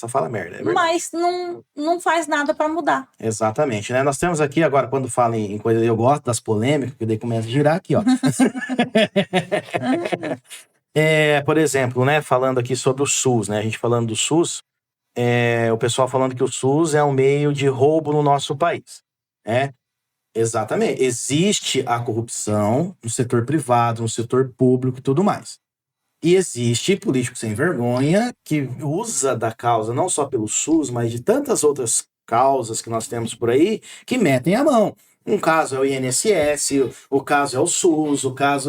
Só fala merda, é verdade. Mas não faz nada para mudar. Exatamente, né? Nós temos aqui agora, quando fala em coisa, eu gosto das polêmicas, que daí começa a girar aqui, ó. Por exemplo, né, falando aqui sobre o SUS, né? A gente falando do SUS, o pessoal falando que o SUS é um meio de roubo no nosso país, né? Exatamente. Existe a corrupção no setor privado, no setor público e tudo mais. E existe político sem vergonha que usa da causa, não só pelo SUS, mas de tantas outras causas que nós temos por aí, que metem a mão. Um caso é o INSS, o caso é o SUS,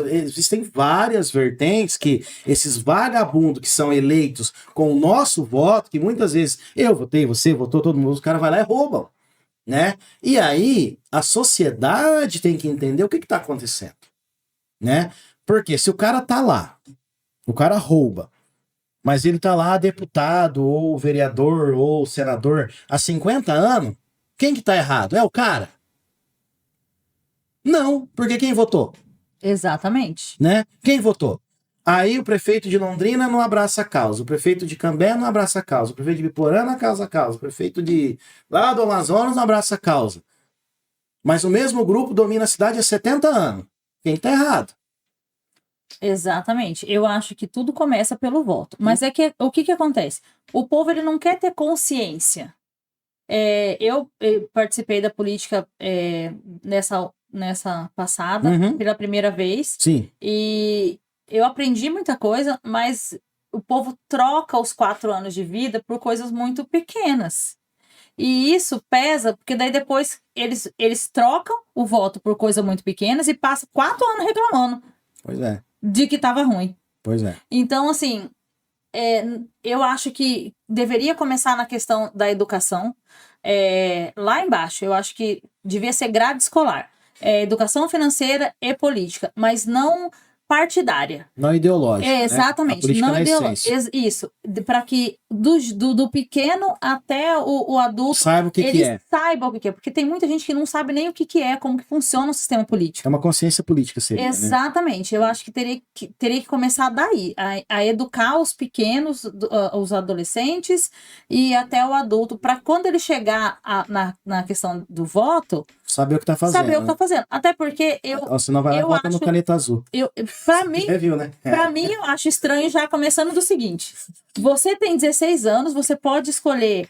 existem várias vertentes que esses vagabundos que são eleitos com o nosso voto, que muitas vezes eu votei, você votou, todo mundo, os caras vão lá e roubam, né? E aí a sociedade tem que entender o que está acontecendo, né? Porque se o cara tá lá, o cara rouba, mas ele tá lá deputado, ou vereador, ou senador há 50 anos, quem que tá errado? É o cara? Não, porque quem votou? Exatamente. Né? Quem votou? Aí o prefeito de Londrina não abraça a causa, o prefeito de Cambé não abraça a causa, o prefeito de Biporã não abraça a causa, o prefeito de lá do Amazonas não abraça a causa. Mas o mesmo grupo domina a cidade há 70 anos. Quem tá errado? Exatamente. Eu acho que tudo começa pelo voto. Mas o que acontece? O povo ele não quer ter consciência. Eu participei da política nessa passada, pela primeira vez. Sim. E eu aprendi muita coisa, mas o povo troca os 4 anos de vida por coisas muito pequenas. E isso pesa, porque daí depois eles trocam o voto por coisas muito pequenas e passam 4 anos reclamando. Pois é. De que estava ruim. Pois é. Então, assim, eu acho que deveria começar na questão da educação. Lá embaixo, eu acho que devia ser grade escolar. Educação financeira e política, mas não partidária. Não ideológica. Exatamente. Né? Não ideológica. Isso. Para que do pequeno até o adulto saiba o que é. Saiba o que é. Porque tem muita gente que não sabe nem o que é, como que funciona o sistema político. É uma consciência política, seria. Exatamente. Né? Eu acho que teria que começar daí. A educar os pequenos, os adolescentes e até o adulto, para quando ele chegar na questão do voto. Saber o que tá fazendo. Saber o que tá fazendo. Até porque senão vai lá e vota no caneta azul. Pra mim, viu, né? Pra mim, eu acho estranho já começando do seguinte. Você tem 16 anos, você pode escolher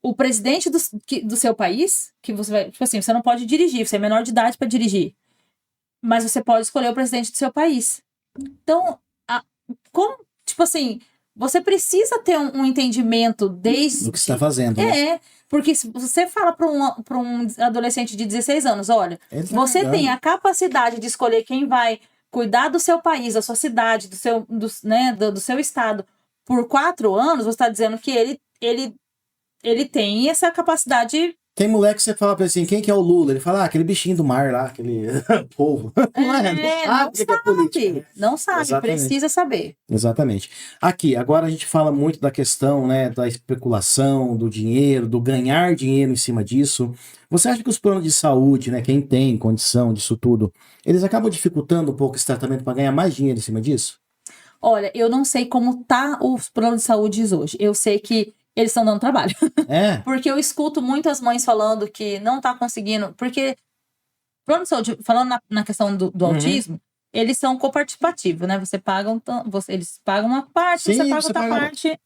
o presidente do seu país, que você vai... Tipo assim, você não pode dirigir, você é menor de idade para dirigir. Mas você pode escolher o presidente do seu país. Então, tipo assim, você precisa ter um entendimento desde... Do que você está fazendo. Né? Porque se você fala para um adolescente de 16 anos, olha, você tem a capacidade de escolher quem vai cuidar do seu país, da sua cidade, do seu estado, por 4 anos, você está dizendo que ele tem essa capacidade. Tem moleque que você fala pra ele assim, quem que é o Lula? Ele fala, aquele bichinho do mar lá, aquele povo. Não sabe, exatamente. Precisa saber. Exatamente. Aqui, agora a gente fala muito da questão, né, da especulação, do dinheiro, do ganhar dinheiro em cima disso. Você acha que os planos de saúde, né, quem tem condição disso tudo, eles acabam dificultando um pouco esse tratamento para ganhar mais dinheiro em cima disso? Olha, eu não sei como tá os planos de saúde hoje. Eu sei que eles estão dando trabalho. Porque eu escuto muitas mães falando que não tá conseguindo. Porque plano de saúde, falando na questão do autismo, eles são coparticipativos, né? Eles pagam uma parte, você paga outra parte.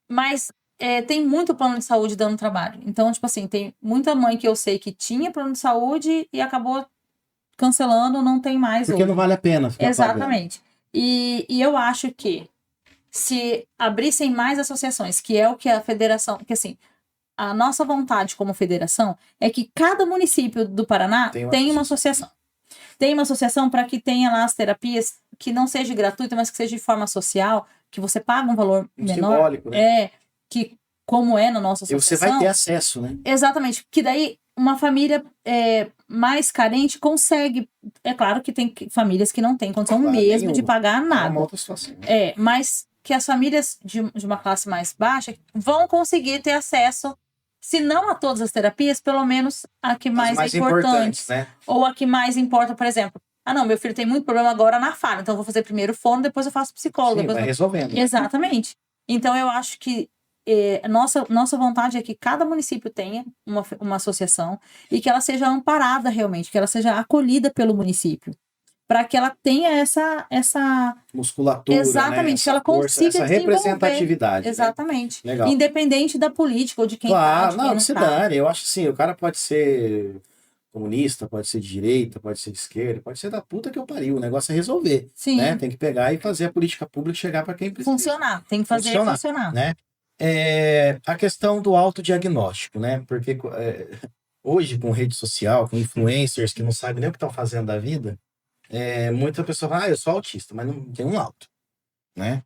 Mas tem muito plano de saúde dando trabalho. Então, tipo assim, tem muita mãe que eu sei que tinha plano de saúde e acabou cancelando, não tem mais. Porque hoje. Não vale a pena ficar Exatamente. E eu acho que se abrissem mais associações, que é o que a federação... Que assim, a nossa vontade como federação é que cada município do Paraná tenha uma associação. Tem uma associação para que tenha lá as terapias que não seja gratuita, mas que seja de forma social, que você paga um valor menor. Simbólico, né? Que como é na nossa associação... E você vai ter acesso, né? Exatamente. Que daí uma família mais carente consegue... É claro que tem famílias que não têm condição mesmo de pagar nada. É uma outra situação. Mas que as famílias de uma classe mais baixa vão conseguir ter acesso, se não a todas as terapias, pelo menos a que mais é importante. Né? Ou a que mais importa, por exemplo. Não, meu filho tem muito problema agora na fala, então eu vou fazer primeiro fono, depois eu faço psicólogo. Sim, vai resolvendo. Exatamente. Então, eu acho que nossa vontade é que cada município tenha uma associação e que ela seja amparada realmente, que ela seja acolhida pelo município, para que ela tenha essa musculatura, exatamente, né? que ela consiga essa desenvolver. representatividade. Exatamente. Né? Legal. Independente da política ou de quem claro, tá, de quem não, não que se tá. dane. Eu acho que sim, o cara pode ser comunista, pode ser de direita, pode ser de esquerda, pode ser da puta que eu pariu. O negócio é resolver. Sim. Né? Tem que pegar e fazer a política pública chegar para quem precisa. Funcionar, tem que fazer funcionar. Né? A questão do autodiagnóstico, né? Porque hoje, com rede social, com influencers que não sabem nem o que estão fazendo da vida, muita pessoa fala, eu sou autista, mas não tem um laudo, né?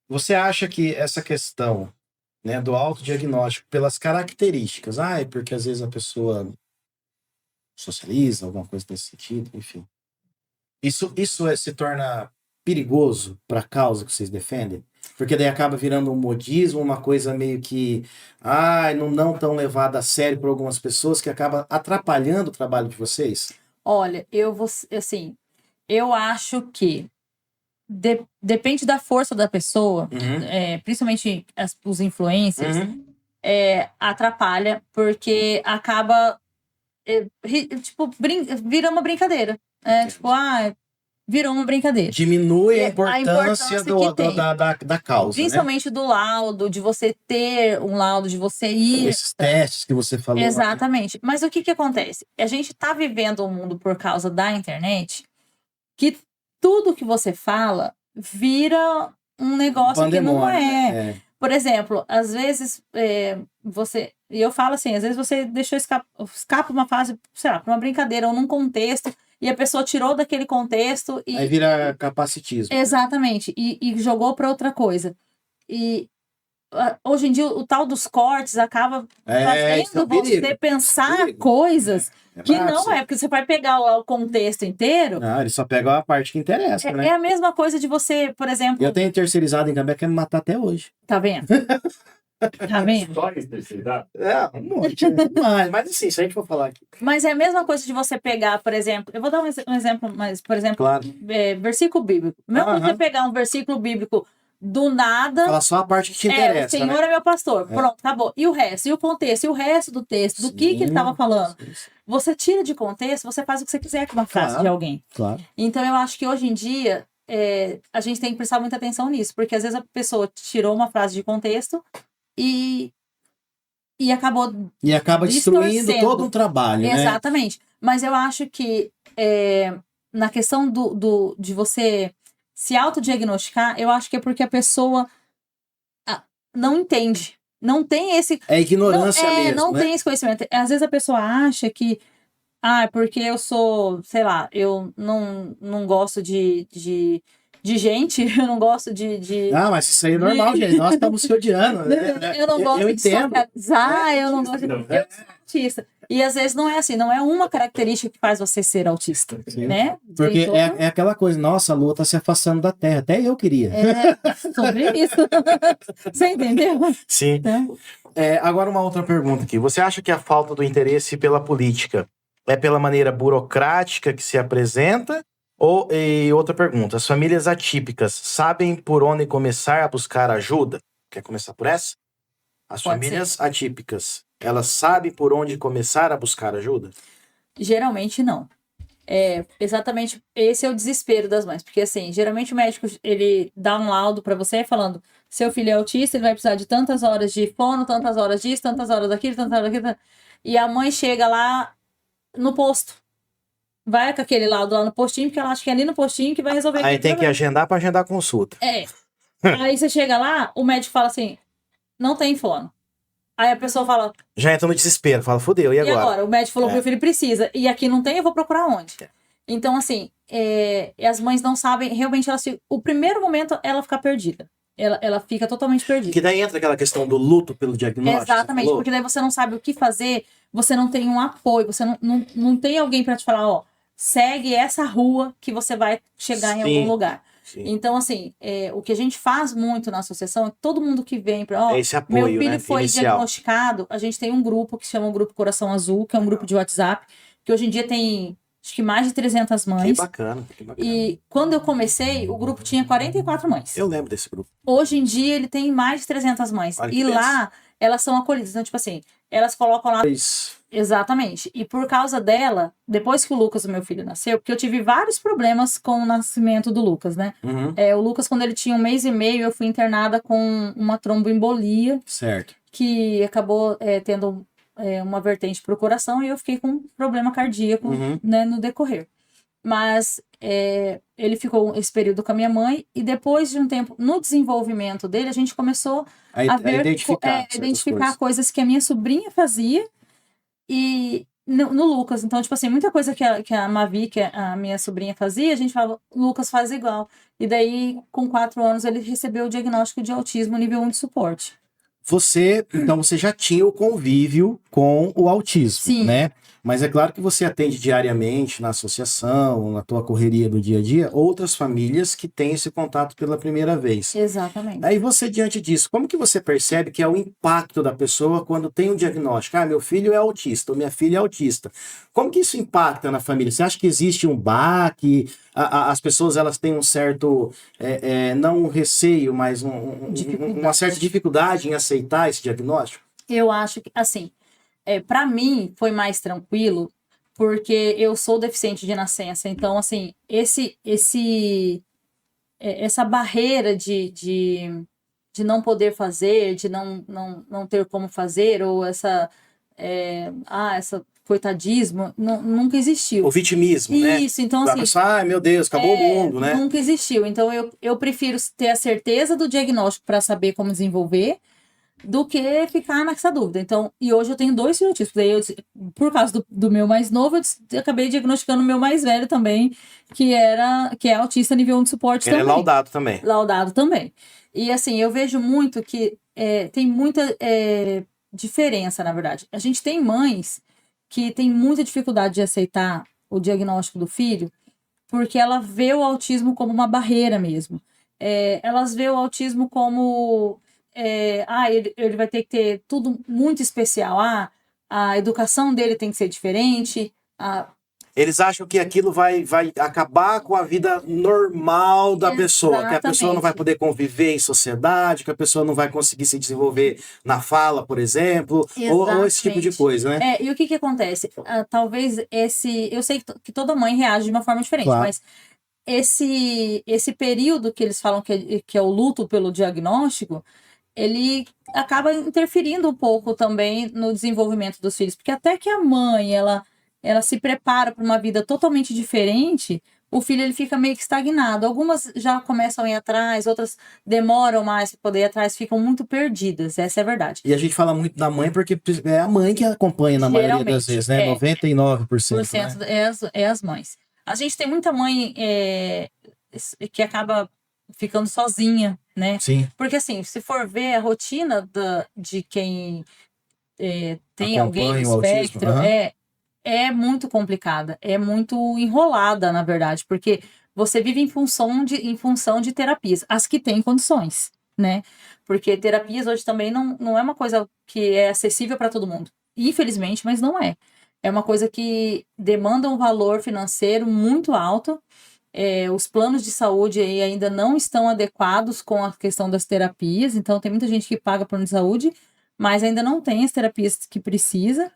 Você acha que essa questão, né, do autodiagnóstico, pelas características, é porque às vezes a pessoa socializa, alguma coisa nesse sentido, enfim. Isso se torna perigoso para a causa que vocês defendem? Porque daí acaba virando um modismo, uma coisa meio que não tão levada a sério por algumas pessoas, que acaba atrapalhando o trabalho de vocês? Olha, eu acho que depende da força da pessoa, principalmente os influencers, atrapalha, porque acaba vira uma brincadeira. Virou uma brincadeira. Diminui a importância da causa. Principalmente, né? Do laudo, de você ter um laudo, de você ir. Esses testes que você falou. Exatamente. Mas o que acontece? A gente está vivendo um mundo por causa da internet que tudo que você fala vira um negócio que não é. Por exemplo, às vezes e eu falo assim, às vezes você deixou escapa uma fase, sei lá, para uma brincadeira ou num contexto, e a pessoa tirou daquele contexto e... Aí vira capacitismo. Exatamente, e jogou para outra coisa. E hoje em dia o tal dos cortes acaba fazendo você pensar coisas que não é, porque você vai pegar o contexto inteiro. Não, ele só pega a parte que interessa, né? É a mesma coisa de você, por exemplo... Eu tenho terceirizado em Gambé que quer me matar até hoje. Tá vendo? Tá vendo? Histórias terceirizadas? Um monte. Mas assim, se a gente for falar aqui. Mas é a mesma coisa de você pegar, por exemplo... Eu vou dar um exemplo, mas, por exemplo... Claro. Versículo bíblico. Mesmo você pegar um versículo bíblico do nada... Fala só a parte que te interessa, o Senhor é meu pastor. Pronto, acabou. E o resto? E o contexto? E o resto do texto? Do que ele estava falando? Sim. Você tira de contexto, você faz o que você quiser com uma frase de alguém. Claro. Então, eu acho que hoje em dia, a gente tem que prestar muita atenção nisso. Porque às vezes a pessoa tirou uma frase de contexto e acabou... E acaba destruindo todo um trabalho, né? Exatamente. Mas eu acho que na questão de você se autodiagnosticar, eu acho que é porque a pessoa não entende. Não tem esse... É ignorância mesmo, não tem esse conhecimento. Às vezes a pessoa acha que... porque eu sou... Sei lá, eu não gosto de gente, eu não gosto de... mas isso aí é normal, gente. Nós estamos se odiando. Eu não gosto de socializar, eu não gosto de... Eu sou autista. E às vezes não é assim, não é uma característica que faz você ser autista, né? Porque é aquela coisa, nossa, a Lua tá se afastando da Terra, até eu queria. Sobre isso. Você entendeu? Sim. Então... agora uma outra pergunta aqui. Você acha que a falta do interesse pela política é pela maneira burocrática que se apresenta? E outra pergunta, as famílias atípicas sabem por onde começar a buscar ajuda? Quer começar por essa? As famílias atípicas, elas sabem por onde começar a buscar ajuda? Geralmente não. Exatamente, esse é o desespero das mães. Porque assim, geralmente o médico, ele dá um laudo para você falando, seu filho é autista, ele vai precisar de tantas horas de fono, tantas horas disso, tantas horas daquilo, tantas horas daquilo. E a mãe chega lá no posto. Vai com aquele laudo lá no postinho, porque ela acha que é ali no postinho que vai resolver. Aí tem que agendar para agendar a consulta. Aí você chega lá, o médico fala assim, não tem fono. Aí a pessoa fala... Já entra no desespero, fala, fudeu, e agora? E agora? O médico falou que meu filho precisa, e aqui não tem, eu vou procurar onde? Então, assim, as mães não sabem, realmente, o primeiro momento, ela fica perdida. Ela fica totalmente perdida. Que daí entra aquela questão do luto pelo diagnóstico. Exatamente, porque daí você não sabe o que fazer, você não tem um apoio, você não tem alguém para te falar, segue essa rua que você vai chegar em algum lugar. Sim. Então, assim, o que a gente faz muito na associação é que todo mundo que vem para... esse apoio, meu filho foi diagnosticado, a gente tem um grupo que se chama o Grupo Coração Azul, que é um grupo de WhatsApp, que hoje em dia tem, acho que mais de 300 Que mães. bacana, que bacana. E quando eu comecei, o grupo tinha 44 mães. Eu lembro desse grupo. Hoje em dia, ele tem mais de 300 mães. Olha que E lá, elas são acolhidas. Então, tipo assim, elas colocam lá... Isso. Exatamente. E por causa dela, depois que o Lucas, o meu filho, nasceu, porque eu tive vários problemas com o nascimento do Lucas, né? Uhum. O Lucas, quando ele tinha 1 mês e meio, eu fui internada com uma tromboembolia, Certo. que acabou tendo uma vertente para o coração, e eu fiquei com um problema cardíaco, Uhum. né, no decorrer. Mas ele ficou esse período com a minha mãe, e depois de um tempo, no desenvolvimento dele, a gente começou a ver, identificar certas identificar coisas que a minha sobrinha fazia e no Lucas. Então, tipo assim, muita coisa que a Mavi, que a minha sobrinha fazia, a gente falava, Lucas faz igual. E daí, com 4 anos, ele recebeu o diagnóstico de autismo nível 1 de suporte. Então você já tinha o convívio com o autismo, Sim. né? Mas é claro que você atende diariamente na associação, na tua correria do dia a dia, outras famílias que têm esse contato pela primeira vez. Exatamente. Aí você, diante disso, como que você percebe que é o impacto da pessoa quando tem um diagnóstico? Ah, meu filho é autista, ou minha filha é autista. Como que isso impacta na família? Você acha que existe um baque? As pessoas, elas têm um certo, não um receio, mas uma certa dificuldade em aceitar esse diagnóstico? Eu acho que, assim, para mim foi mais tranquilo, porque eu sou deficiente de nascença. Então, assim, essa barreira de não poder fazer, de não ter como fazer, ou essa coitadismo, nunca existiu. O vitimismo, né? Isso, então A assim... pessoa, ai meu Deus, acabou o mundo, né? Nunca existiu. Então eu prefiro ter a certeza do diagnóstico para saber como desenvolver, do que ficar nessa dúvida. Então, e hoje eu tenho 2 filhos autistas. Daí por causa do meu mais novo, eu acabei diagnosticando o meu mais velho também, que é autista nível 1 de suporte Ele também. é laudado também. Laudado também. E assim, eu vejo muito que tem muita diferença, na verdade. A gente tem mães que têm muita dificuldade de aceitar o diagnóstico do filho, porque ela vê o autismo como uma barreira mesmo. Elas vê o autismo como... ele vai ter que ter tudo muito especial. A educação dele tem que ser diferente. Eles acham que aquilo vai acabar com a vida normal da pessoa, que a pessoa não vai poder conviver em sociedade, que a pessoa não vai conseguir se desenvolver na fala, por exemplo, ou esse tipo de coisa, né? E o que acontece? Talvez eu sei que toda mãe reage de uma forma diferente, Claro. Mas esse período que eles falam que é o luto pelo diagnóstico, ele acaba interferindo um pouco também no desenvolvimento dos filhos, porque até que a mãe ela se prepara para uma vida totalmente diferente, o filho ele fica meio que estagnado. Algumas já começam a ir atrás, outras demoram mais para poder ir atrás, ficam muito perdidas, essa é a verdade. E a gente fala muito da mãe porque é a mãe que acompanha na maioria das vezes, né? 99%. Né? É as mães. A gente tem muita mãe que acaba ficando sozinha, né? Sim. Porque assim, se for ver a rotina de quem tem Acompanha alguém no o autismo, espectro, é muito complicada, é muito enrolada, na verdade, porque você vive em função de terapias, as que têm condições, né? Porque terapias hoje também não é uma coisa que é acessível para todo mundo. Infelizmente, mas não é. É uma coisa que demanda um valor financeiro muito alto. Os planos de saúde aí ainda não estão adequados com a questão das terapias, então tem muita gente que paga plano de saúde, mas ainda não tem as terapias que precisa.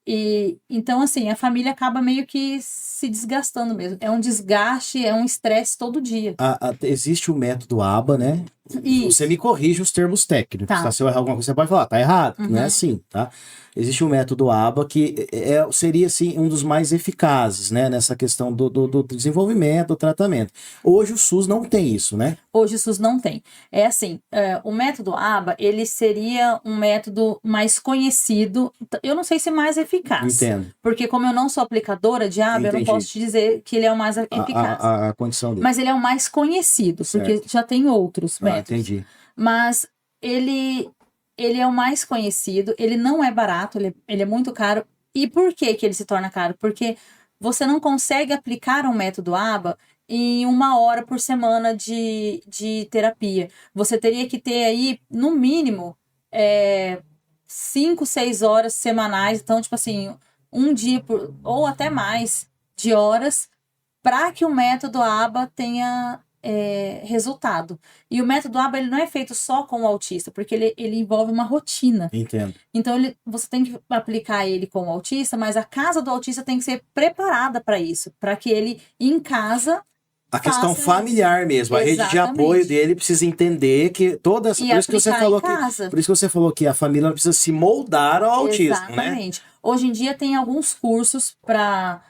E então, assim, a família acaba meio que se desgastando mesmo. É um desgaste, é um estresse todo dia. Existe o método ABA, né? Isso. Você me corrige os termos técnicos, tá? Se eu errar alguma coisa, você pode falar, tá errado. Não é assim, tá? Existe o método ABA que seria, assim, um dos mais eficazes, né? Nessa questão do desenvolvimento, do tratamento. Hoje o SUS não tem isso, né? Hoje o SUS não tem. É assim, o método ABA, ele seria um método mais conhecido, eu não sei se mais eficaz. Entendo. Porque como eu não sou aplicadora de ABA, eu não posso te dizer que ele é o mais eficaz. A condição dele. Mas ele é o mais conhecido, porque já tem outros métodos. Entendi. Mas ele é o mais conhecido, ele não é barato, ele é muito caro. E por que ele se torna caro? Porque você não consegue aplicar um método ABA em 1 hora por semana de terapia. Você teria que ter aí, no mínimo, 5, 6 horas semanais. Então, tipo assim, um dia ou até mais de horas para que o método ABA tenha resultado. E o método ABA ele não é feito só com o autista, porque ele envolve uma rotina. Entendo. Então, você tem que aplicar ele com o autista, mas a casa do autista tem que ser preparada para isso, para que ele, em casa, A questão faça familiar mesmo, a rede de Exatamente. apoio dele precisa entender que toda essa. e Por isso que você aplicar falou em casa. por isso que você falou que a família precisa se moldar ao autismo, né? Exatamente. Hoje em dia tem alguns cursos para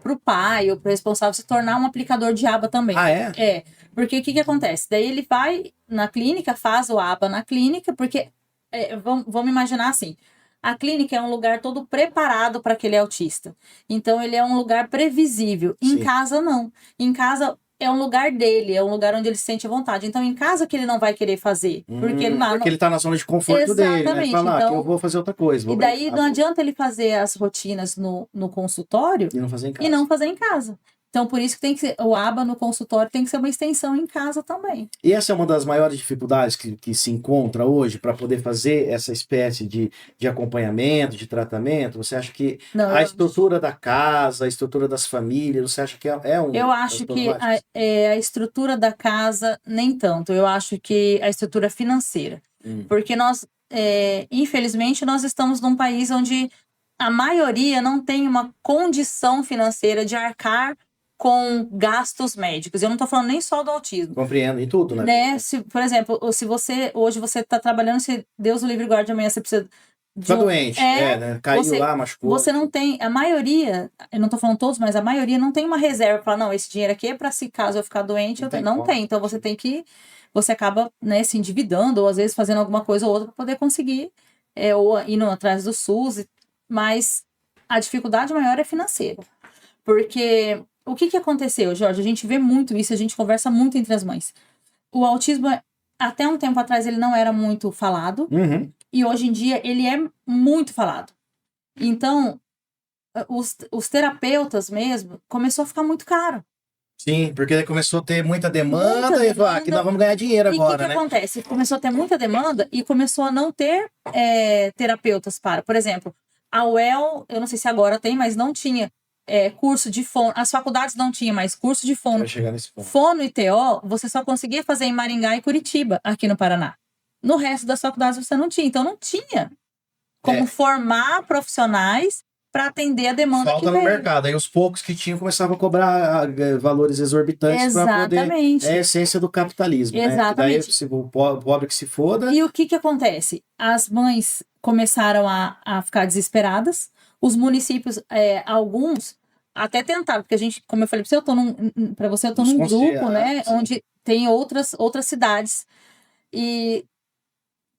o pai ou para o responsável se tornar um aplicador de aba também. Ah, é? Porque o que acontece? Daí ele vai na clínica, faz o aba na clínica, porque vamos imaginar assim, a clínica é um lugar todo preparado para aquele autista. Então ele é um lugar previsível. Em Sim. casa não. Em casa é um lugar dele, é um lugar onde ele se sente à vontade. Então em casa que ele não vai querer fazer, porque lá Porque ele tá na zona de conforto dele, né? Exatamente, Fala, então- que eu vou fazer outra coisa. E daí não adianta ele fazer as rotinas no consultório E não fazer em casa. e não fazer em casa. Então, por isso que tem que ser, o aba no consultório tem que ser uma extensão em casa também. E essa é uma das maiores dificuldades que se encontra hoje para poder fazer essa espécie de acompanhamento, de tratamento? Você acha que Não, a estrutura da casa, a estrutura das famílias, você acha que é um... eu acho que a estrutura da casa, nem tanto. Eu acho que a estrutura financeira. Porque nós, infelizmente, nós estamos num país onde a maioria não tem uma condição financeira de arcar com gastos médicos. Eu não estou falando nem só do autismo. Compreendo, em tudo, né? Por exemplo, se hoje você está trabalhando, se Deus o livre guarde, amanhã você precisa Tá doente, né? Caiu lá, machucou. Você não tem, a maioria, eu não estou falando todos, mas a maioria não tem uma reserva para não, esse dinheiro aqui é para se caso eu ficar doente, não tem. Então você acaba, né, se endividando ou às vezes fazendo alguma coisa ou outra para poder conseguir, ou indo atrás do SUS, mas a dificuldade maior é financeira. Porque o que aconteceu, Jorge? A gente vê muito isso, a gente conversa muito entre as mães. O autismo, até um tempo atrás, ele não era muito falado. E hoje em dia, ele é muito falado. Então, os terapeutas mesmo, começou a ficar muito caro. Sim, porque começou a ter muita demanda e falou, que nós vamos ganhar dinheiro agora, E o que acontece? Começou a ter muita demanda e começou a não ter terapeutas para. Por exemplo, a UEL, eu não sei se agora tem, mas não tinha curso de fono. As faculdades não tinham mais curso de fono. Vai chegar nesse ponto. Fono e TO, você só conseguia fazer em Maringá e Curitiba, aqui no Paraná. No resto das faculdades você não tinha. Então, não tinha como formar profissionais para atender a demanda Falta que no veio. mercado. Aí os poucos que tinham começavam a cobrar valores exorbitantes para poder... Exatamente. É a essência do capitalismo, Exatamente. Né? Daí o pobre que se foda... E o que acontece? As mães começaram a ficar desesperadas. Os municípios, alguns, até tentaram. Porque a gente, como eu falei para você, eu tô num grupo, né? Sim. Onde tem outras cidades. E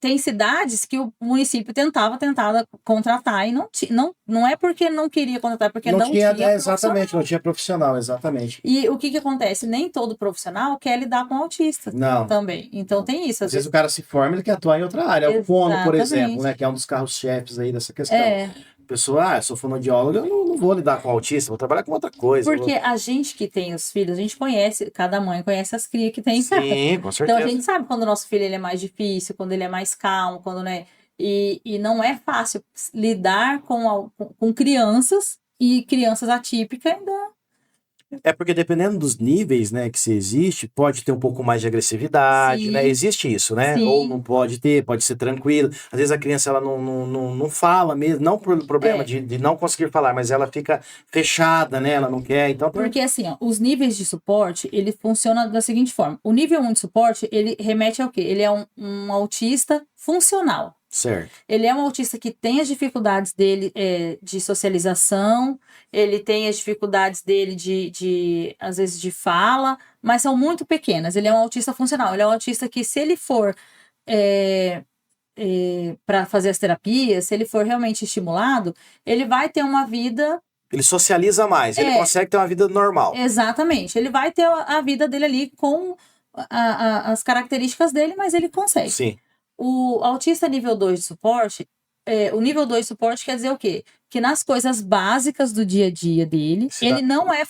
tem cidades que o município tentava contratar e não é porque não queria contratar, é porque não tinha exatamente, não tinha profissional, exatamente. E o que acontece? Nem todo profissional quer lidar com autista também. Então tem isso. Às vezes o cara se forma e ele quer atuar em outra área. O fono, por exemplo, né, que é um dos carros-chefes aí dessa questão. A pessoa, eu sou fonoaudiólogo, eu não vou lidar com autista, vou trabalhar com outra coisa. Porque a gente que tem os filhos, a gente conhece, cada mãe conhece as crias que tem em casa. Sim, com certeza. Então a gente sabe quando o nosso filho ele é mais difícil, quando ele é mais calmo, quando né, e não é fácil lidar com crianças e crianças atípicas ainda. É porque dependendo dos níveis, né, que se existe, pode ter um pouco mais de agressividade, Sim. né? Existe isso, né? Sim. Ou não pode ter, pode ser tranquilo. Às vezes a criança ela não fala mesmo, não por problema de não conseguir falar, mas ela fica fechada, né? Ela não quer, então... Porque assim, ó, os níveis de suporte, ele funciona da seguinte forma. O nível 1 de suporte, ele remete ao quê? Ele é um autista funcional. Certo. Ele é um autista que tem as dificuldades dele de socialização, ele tem as dificuldades dele às vezes, de fala, mas são muito pequenas. Ele é um autista funcional. Ele é um autista que, se ele for para fazer as terapias, se ele for realmente estimulado, ele vai ter uma vida... Ele socializa mais, ele consegue ter uma vida normal. Exatamente. Ele vai ter a vida dele ali com as características dele, mas ele consegue. Sim. O autista nível 2 de suporte, o nível 2 de suporte quer dizer o quê? Que nas coisas básicas do dia a dia dele, ele não é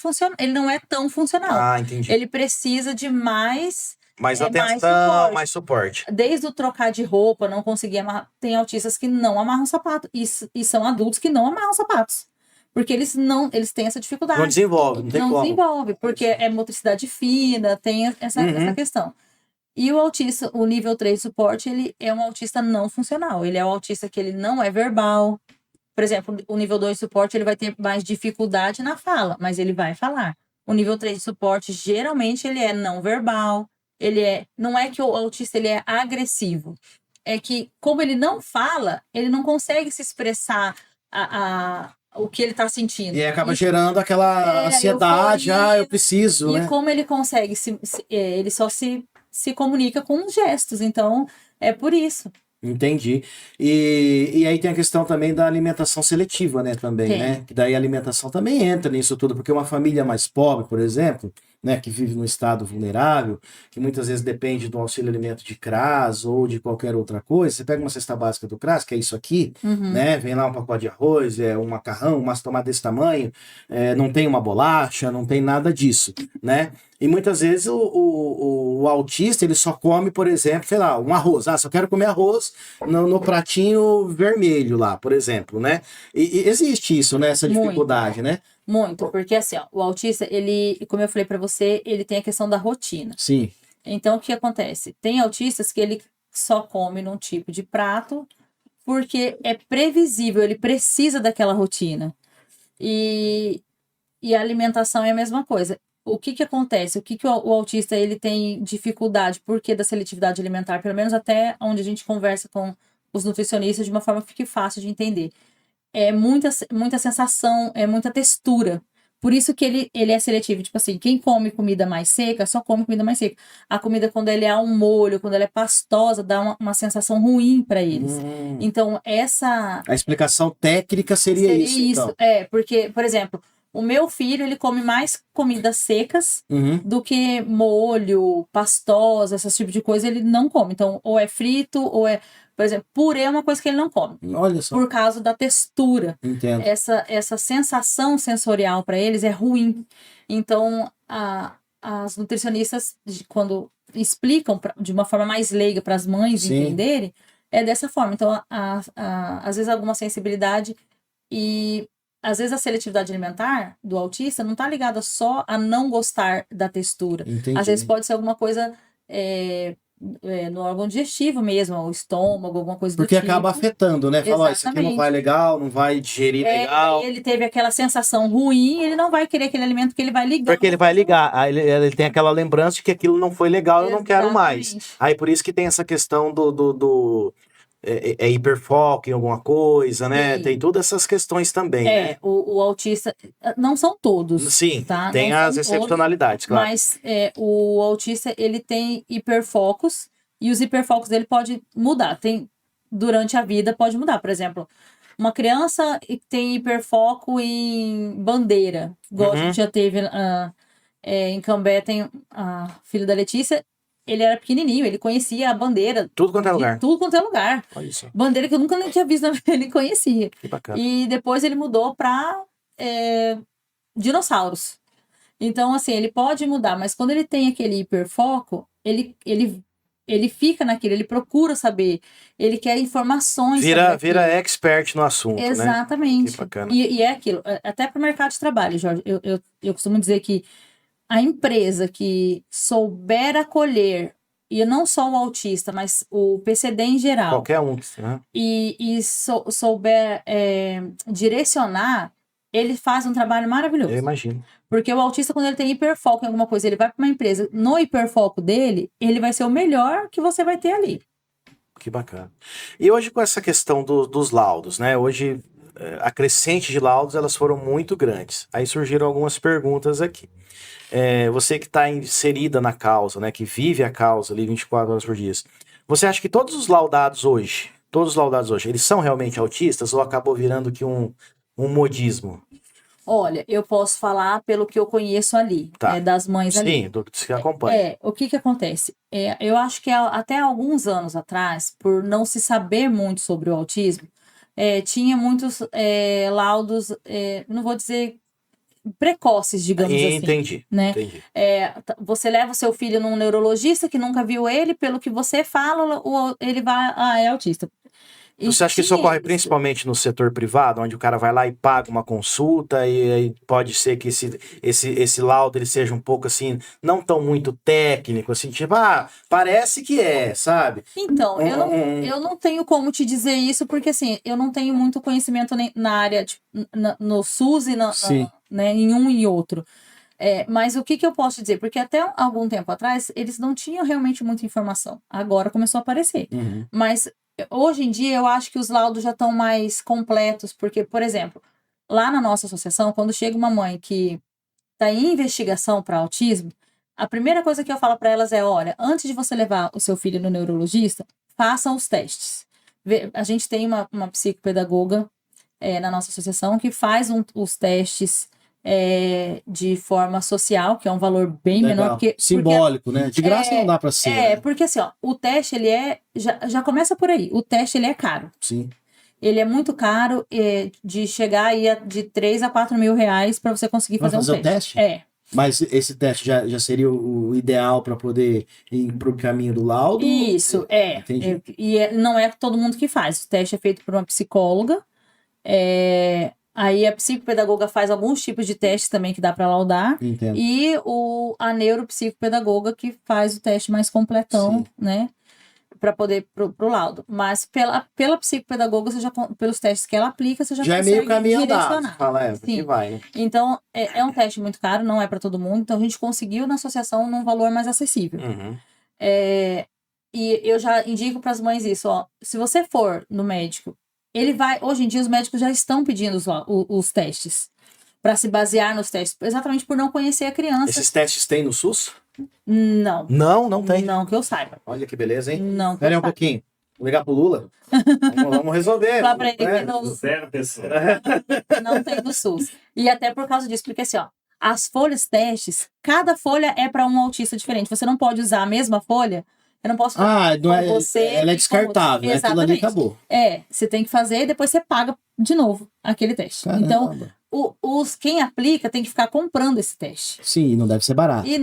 tão funcional. Ah, entendi. Ele precisa de mais atenção, mais suporte. Desde o trocar de roupa, não conseguir amarrar. Tem autistas que não amarram sapato. E são adultos que não amarram sapatos. Porque eles têm essa dificuldade. Não desenvolve, não tem Não como. desenvolve, porque é motricidade fina, tem essa questão. E o autista, o nível 3 de suporte, ele é um autista não funcional. Ele é um autista que ele não é verbal. Por exemplo, o nível 2 de suporte, ele vai ter mais dificuldade na fala, mas ele vai falar. O nível 3 de suporte, geralmente, ele é não verbal. Não é que o autista ele é agressivo. É que, como ele não fala, ele não consegue se expressar o que ele está sentindo. E acaba gerando aquela ansiedade, eu preciso, e né? como ele consegue, ele só se comunica com os gestos, então é por isso. Entendi. E aí tem a questão também da alimentação seletiva, né, também, né? Que daí a alimentação também entra nisso tudo, porque uma família mais pobre, por exemplo, né, que vive num estado vulnerável, que muitas vezes depende do auxílio alimento de CRAS ou de qualquer outra coisa, você pega uma cesta básica do CRAS, que é isso aqui, né? Vem lá um pacote de arroz, um macarrão, umas tomadas desse tamanho, não tem uma bolacha, não tem nada disso, né? E muitas vezes o autista, ele só come, por exemplo, sei lá, um arroz. Só quero comer arroz no pratinho vermelho lá, por exemplo, né? E existe isso, né? Essa dificuldade, né? Muito, porque assim, ó, o autista, ele, como eu falei pra você, ele tem a questão da rotina. Sim. Então, o que acontece? Tem autistas que ele só come num tipo de prato porque é previsível, ele precisa daquela rotina. E a alimentação é a mesma coisa. O que acontece? O que o autista ele tem dificuldade? Por que da seletividade alimentar? Pelo menos até onde a gente conversa com os nutricionistas de uma forma que fique fácil de entender. É muita sensação, é muita textura. Por isso que ele é seletivo. Tipo assim, quem come comida mais seca, só come comida mais seca. A comida, quando ele é um molho, quando ela é pastosa, dá uma sensação ruim para eles. Então, A explicação técnica seria isso, então. Porque, por exemplo, o meu filho, ele come mais comidas secas do que molho, pastosa, esse tipo de coisa, ele não come. Então, ou é frito, ou é... Por exemplo, purê é uma coisa que ele não come. Olha só. Por causa da textura. Entendo. Essa sensação sensorial para eles é ruim. Então, as nutricionistas, quando explicam de uma forma mais leiga para as mães entenderem, é dessa forma. Então, às vezes, alguma sensibilidade e... Às vezes a seletividade alimentar do autista não está ligada só a não gostar da textura. Entendi. Às vezes pode ser alguma coisa no órgão digestivo mesmo, o estômago, alguma coisa do tipo. Porque acaba afetando, né? Fala, isso aqui não vai legal, não vai digerir legal. Ele teve aquela sensação ruim, ele não vai querer aquele alimento que ele vai ligar. Porque ele vai ligar, aí ele tem aquela lembrança de que aquilo não foi legal, eu não quero mais. Aí por isso que tem essa questão do hiperfoco em alguma coisa, né? Sim. Tem todas essas questões também, né? O autista, não são todos. Sim, tá? tem não as excepcionalidades, todos, claro. Mas o autista, ele tem hiperfocos e os hiperfocos dele pode mudar. Durante a vida pode mudar. Por exemplo, uma criança tem hiperfoco em bandeira. Igual a gente já teve em Cambé, tem a filha da Letícia. Ele era pequenininho, ele conhecia a bandeira. Tudo quanto é lugar. Tudo quanto é lugar. Olha isso. Bandeira que eu nunca nem tinha visto, ele conhecia. Que bacana. E depois ele mudou para dinossauros. Então, assim, ele pode mudar, mas quando ele tem aquele hiperfoco, ele fica naquilo, ele procura saber, ele quer informações. Vira expert no assunto, Exatamente. Né? Que bacana. E é aquilo, até para o mercado de trabalho, Jorge, eu costumo dizer que a empresa que souber acolher, e não só o autista, mas o PCD em geral. Qualquer um, né? E souber direcionar, ele faz um trabalho maravilhoso. Eu imagino. Porque o autista, quando ele tem hiperfoco em alguma coisa, ele vai para uma empresa, no hiperfoco dele, ele vai ser o melhor que você vai ter ali. Que bacana. E hoje com essa questão dos laudos, né? Hoje a crescente de laudos, elas foram muito grandes. Aí surgiram algumas perguntas aqui. Você que está inserida na causa, né? Que vive a causa ali 24 horas por dia. Você acha que todos os laudados hoje, eles são realmente autistas ou acabou virando que um modismo? Olha, eu posso falar pelo que eu conheço ali, das mães ali. Sim, do que acompanha. O que acontece? Eu acho que até alguns anos atrás, por não se saber muito sobre o autismo, tinha muitos laudos, não vou dizer precoces, digamos assim. Entendi, né? entendi. Você leva o seu filho num neurologista que nunca viu ele, pelo que você fala, ele vai, é autista. Você acha que isso ocorre principalmente no setor privado, onde o cara vai lá e paga uma consulta e aí pode ser que esse laudo ele seja um pouco assim, não tão muito técnico, assim, tipo, parece que sabe? Então, eu não tenho como te dizer isso, porque assim, eu não tenho muito conhecimento na área, tipo, no SUS e né, em um e outro. Mas o que eu posso te dizer? Porque até algum tempo atrás, eles não tinham realmente muita informação. Agora começou a aparecer. Uhum. Mas hoje em dia eu acho que os laudos já estão mais completos, porque, por exemplo, lá na nossa associação, quando chega uma mãe que está em investigação para autismo, a primeira coisa que eu falo para elas é, olha, antes de você levar o seu filho no neurologista, façam os testes. A gente tem uma psicopedagoga na nossa associação que faz os testes de forma social, que é um valor bem menor. Simbólico, né? De graça não dá para ser. Né? Porque assim, ó, o teste, ele já começa por aí. O teste, ele é caro. Sim. Ele é muito caro de chegar aí de 3 a 4 mil reais para você conseguir fazer um teste. Mas esse teste já seria o ideal para poder ir para o caminho do laudo? Isso, Entendi. Não é todo mundo que faz. O teste é feito por uma psicóloga. Aí a psicopedagoga faz alguns tipos de testes também que dá para laudar. Entendo. E a neuropsicopedagoga que faz o teste mais completão, né? Para poder pro laudo. Mas pela psicopedagoga, pelos testes que ela aplica, você já consegue é meio caminho direcionar. andado. Fala, que vai, né? Então, é um teste muito caro, não é para todo mundo. Então, a gente conseguiu na associação num valor mais acessível. Uhum. E eu já indico para as mães isso, ó. Se você for no médico, hoje em dia, os médicos já estão pedindo os testes. Para se basear nos testes. Exatamente por não conhecer a criança. Esses testes tem no SUS? Não. Não tem. Não que eu saiba. Olha que beleza, hein? Não que Pera aí eu um pouquinho. Vou ligar pro Lula. Vamos resolver. Falar pra ele que não tem no SUS. E até por causa disso, porque assim, ó, as folhas testes, cada folha é para um autista diferente. Você não pode usar a mesma folha. Eu não posso fazer você. Ela é descartável, aquilo ali acabou. Você tem que fazer e depois você paga de novo aquele teste. Caramba. Então, quem aplica tem que ficar comprando esse teste. Sim, não deve ser barato. E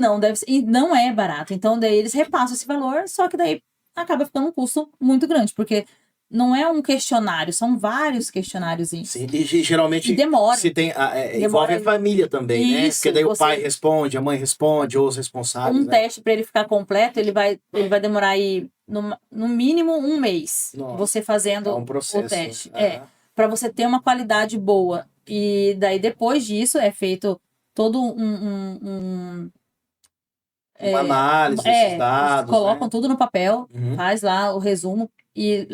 não é barato. Então, daí eles repassam esse valor, só que daí acaba ficando um custo muito grande, porque não é um questionário, são vários questionários. Sim, e geralmente demora. Se tem, envolve a família também, né? Porque daí o pai responde, a mãe responde, ou os responsáveis. Teste para ele ficar completo, ele vai demorar aí no mínimo um mês. Nossa, você fazendo um processo, o teste. Para você ter uma qualidade boa. E daí depois disso é feito todo uma análise desses dados. Colocam tudo no papel, Uhum. faz lá o resumo e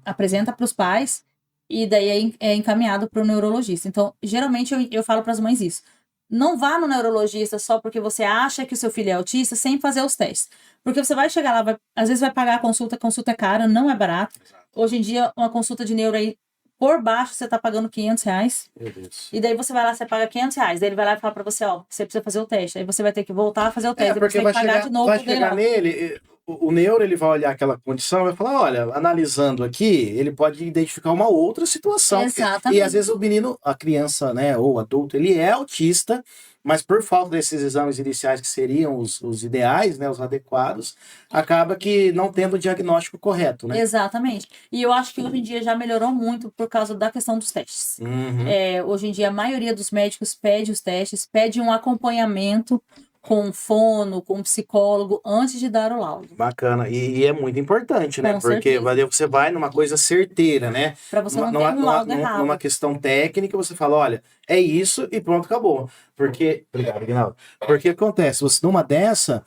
apresenta para os pais e daí é encaminhado para o neurologista. Então, geralmente eu falo para as mães isso. Não vá no neurologista só porque você acha que o seu filho é autista sem fazer os testes. Porque você vai chegar lá, às vezes vai pagar a consulta é cara, não é barato. Exato. Hoje em dia, uma consulta de neuro aí, por baixo, você tá pagando R$500. Meu Deus. E daí você vai lá, você paga R$500. Daí ele vai lá e fala pra você, ó, você precisa fazer o teste. Aí você vai ter que voltar a fazer o teste. Porque vai pagar de novo. Vai chegar nele, o neuro ele vai olhar aquela condição e vai falar, olha, analisando aqui, ele pode identificar uma outra situação. Exatamente. E às vezes o menino, a criança, né, ou o adulto, ele é autista, mas por falta desses exames iniciais que seriam os ideais, né, os adequados, acaba que não tendo o diagnóstico correto, né? Exatamente. E eu acho que hoje em dia já melhorou muito por causa da questão dos testes. Uhum. Hoje em dia a maioria dos médicos pede os testes, pede um acompanhamento com fono, com psicólogo, antes de dar o laudo. Bacana. E é muito importante, né? Com Porque certeza. você vai numa coisa certeira, né? Para você não ter um laudo errado. Numa questão técnica, você fala, olha, é isso e pronto, acabou. Porque... Obrigado, Aguinaldo. Porque acontece, você numa dessa,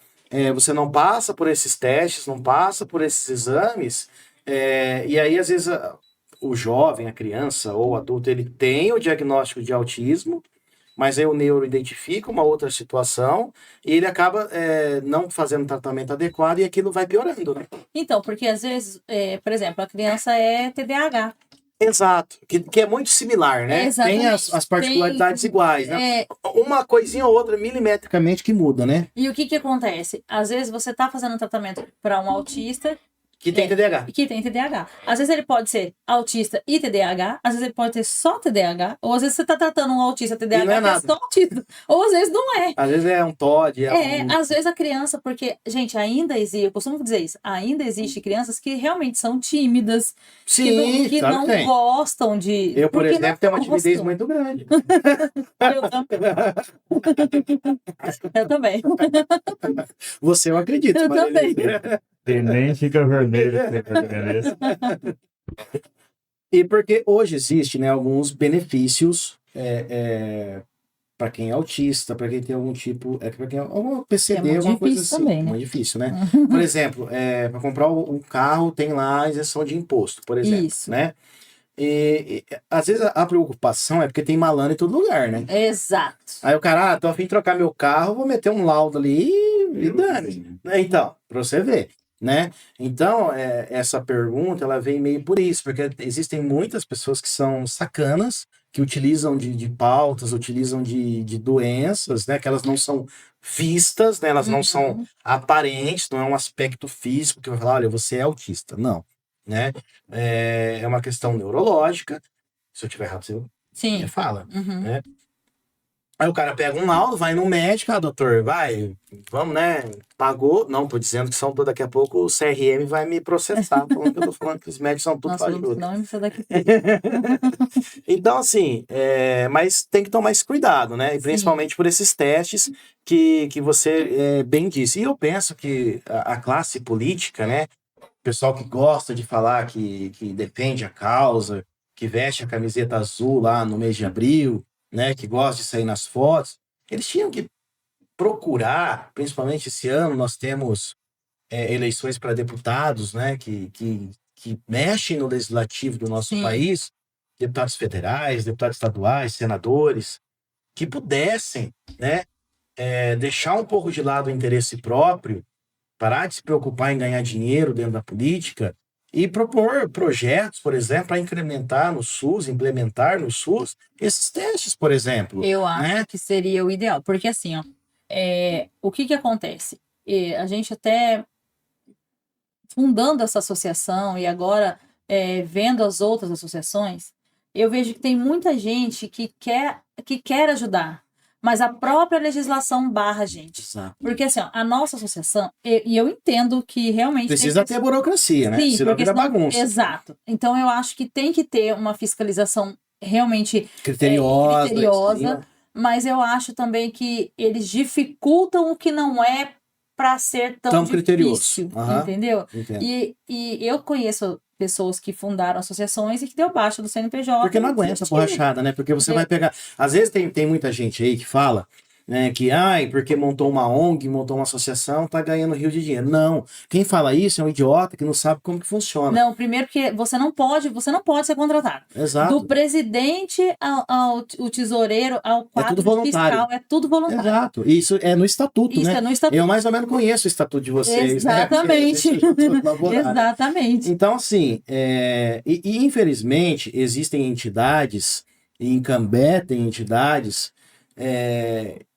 você não passa por esses testes, não passa por esses exames, e aí, às vezes, o jovem, a criança ou o adulto, ele tem o diagnóstico de autismo, mas aí o neuro identifica uma outra situação e ele acaba não fazendo tratamento adequado e aquilo vai piorando, né? Então, porque às vezes, por exemplo, a criança é TDAH. Exato, que é muito similar, né? Exatamente. Tem as particularidades iguais, né? Uma coisinha ou outra milimetricamente que muda, né? E o que acontece? Às vezes você está fazendo um tratamento para um autista Que tem TDAH. Que tem TDAH. Às vezes ele pode ser autista e TDAH, às vezes ele pode ter só TDAH, ou às vezes você tá tratando um autista TDAH E não é que é nada. só autista, ou às vezes não é. Às vezes é um TOD. Às vezes a criança, porque, gente, ainda existe, eu costumo dizer isso, ainda existe crianças que realmente são tímidas, Sim, que claro não que tem. gostam de... Eu, por porque exemplo, não tenho uma timidez gostam. muito grande. Eu também. Você, eu acredito. Eu também. Tem nem fica vermelho. Beleza? E porque hoje existe, né, alguns benefícios para quem é autista, para quem tem algum tipo, para quem é algum PCD, É muito alguma coisa difícil assim. também, né? Muito difícil, né? Por exemplo, para comprar um carro tem lá a isenção de imposto, por exemplo, Isso. né? E às vezes a preocupação é porque tem malandro em todo lugar, né? Exato. Aí o cara, tô a fim de trocar meu carro, vou meter um laudo ali e dane. Então, pra você ver, né? Então, essa pergunta, ela vem meio por isso, porque existem muitas pessoas que são sacanas, que utilizam de pautas, utilizam de doenças, né? Que elas não são vistas, né? Elas não são aparentes, não é um aspecto físico que vai falar, olha, você é autista. Não, né? É uma questão neurológica. Se eu tiver errado, você Sim. fala, Uhum. né? Aí o cara pega um laudo, vai no médico, doutor, vai, vamos, né? Pagou. Não, tô dizendo que daqui a pouco o CRM vai me processar, falando que eu tô falando que os médicos são tudo Nossa, fajuto. não me daqui. Então, assim, mas tem que tomar esse cuidado, né? E principalmente por esses testes que você bem disse. E eu penso que a classe política, né? O pessoal que gosta de falar que defende a causa, que veste a camiseta azul lá no mês de abril, né, que gosta de sair nas fotos, eles tinham que procurar, principalmente esse ano, nós temos eleições para deputados, né, que mexem no legislativo do nosso país, deputados federais, deputados estaduais, senadores, que pudessem, né, deixar um pouco de lado o interesse próprio, parar de se preocupar em ganhar dinheiro dentro da política e propor projetos, por exemplo, para implementar no SUS esses testes, por exemplo. Eu acho né? que seria o ideal, porque assim, ó, o que acontece? A gente até fundando essa associação e agora vendo as outras associações, eu vejo que tem muita gente que quer ajudar, mas a própria legislação barra a gente. Exato. Porque assim, ó, a nossa associação, e eu entendo que realmente... Precisa ter burocracia, né? Sim, senão vira bagunça. Exato. Então eu acho que tem que ter uma fiscalização realmente criteriosa, mas eu acho também que eles dificultam o que não é para ser tão difícil, entendeu? E eu conheço pessoas que fundaram associações e que deu baixa do CNPJ. Porque não aguenta a borrachada, né? Porque você vai pegar... Às vezes tem muita gente aí que fala, né, que porque montou uma ONG, montou uma associação, tá ganhando rio de dinheiro. Não. Quem fala isso é um idiota que não sabe como que funciona. Não, primeiro que você não pode ser contratado. Exato. Do presidente ao tesoureiro, ao quadro fiscal, é tudo voluntário. Exato. Isso é no estatuto, Isso né? é no estatuto. Eu mais ou menos conheço o estatuto de vocês. Exatamente. Né? Exatamente. Então, assim, e infelizmente existem entidades e encambetem entidades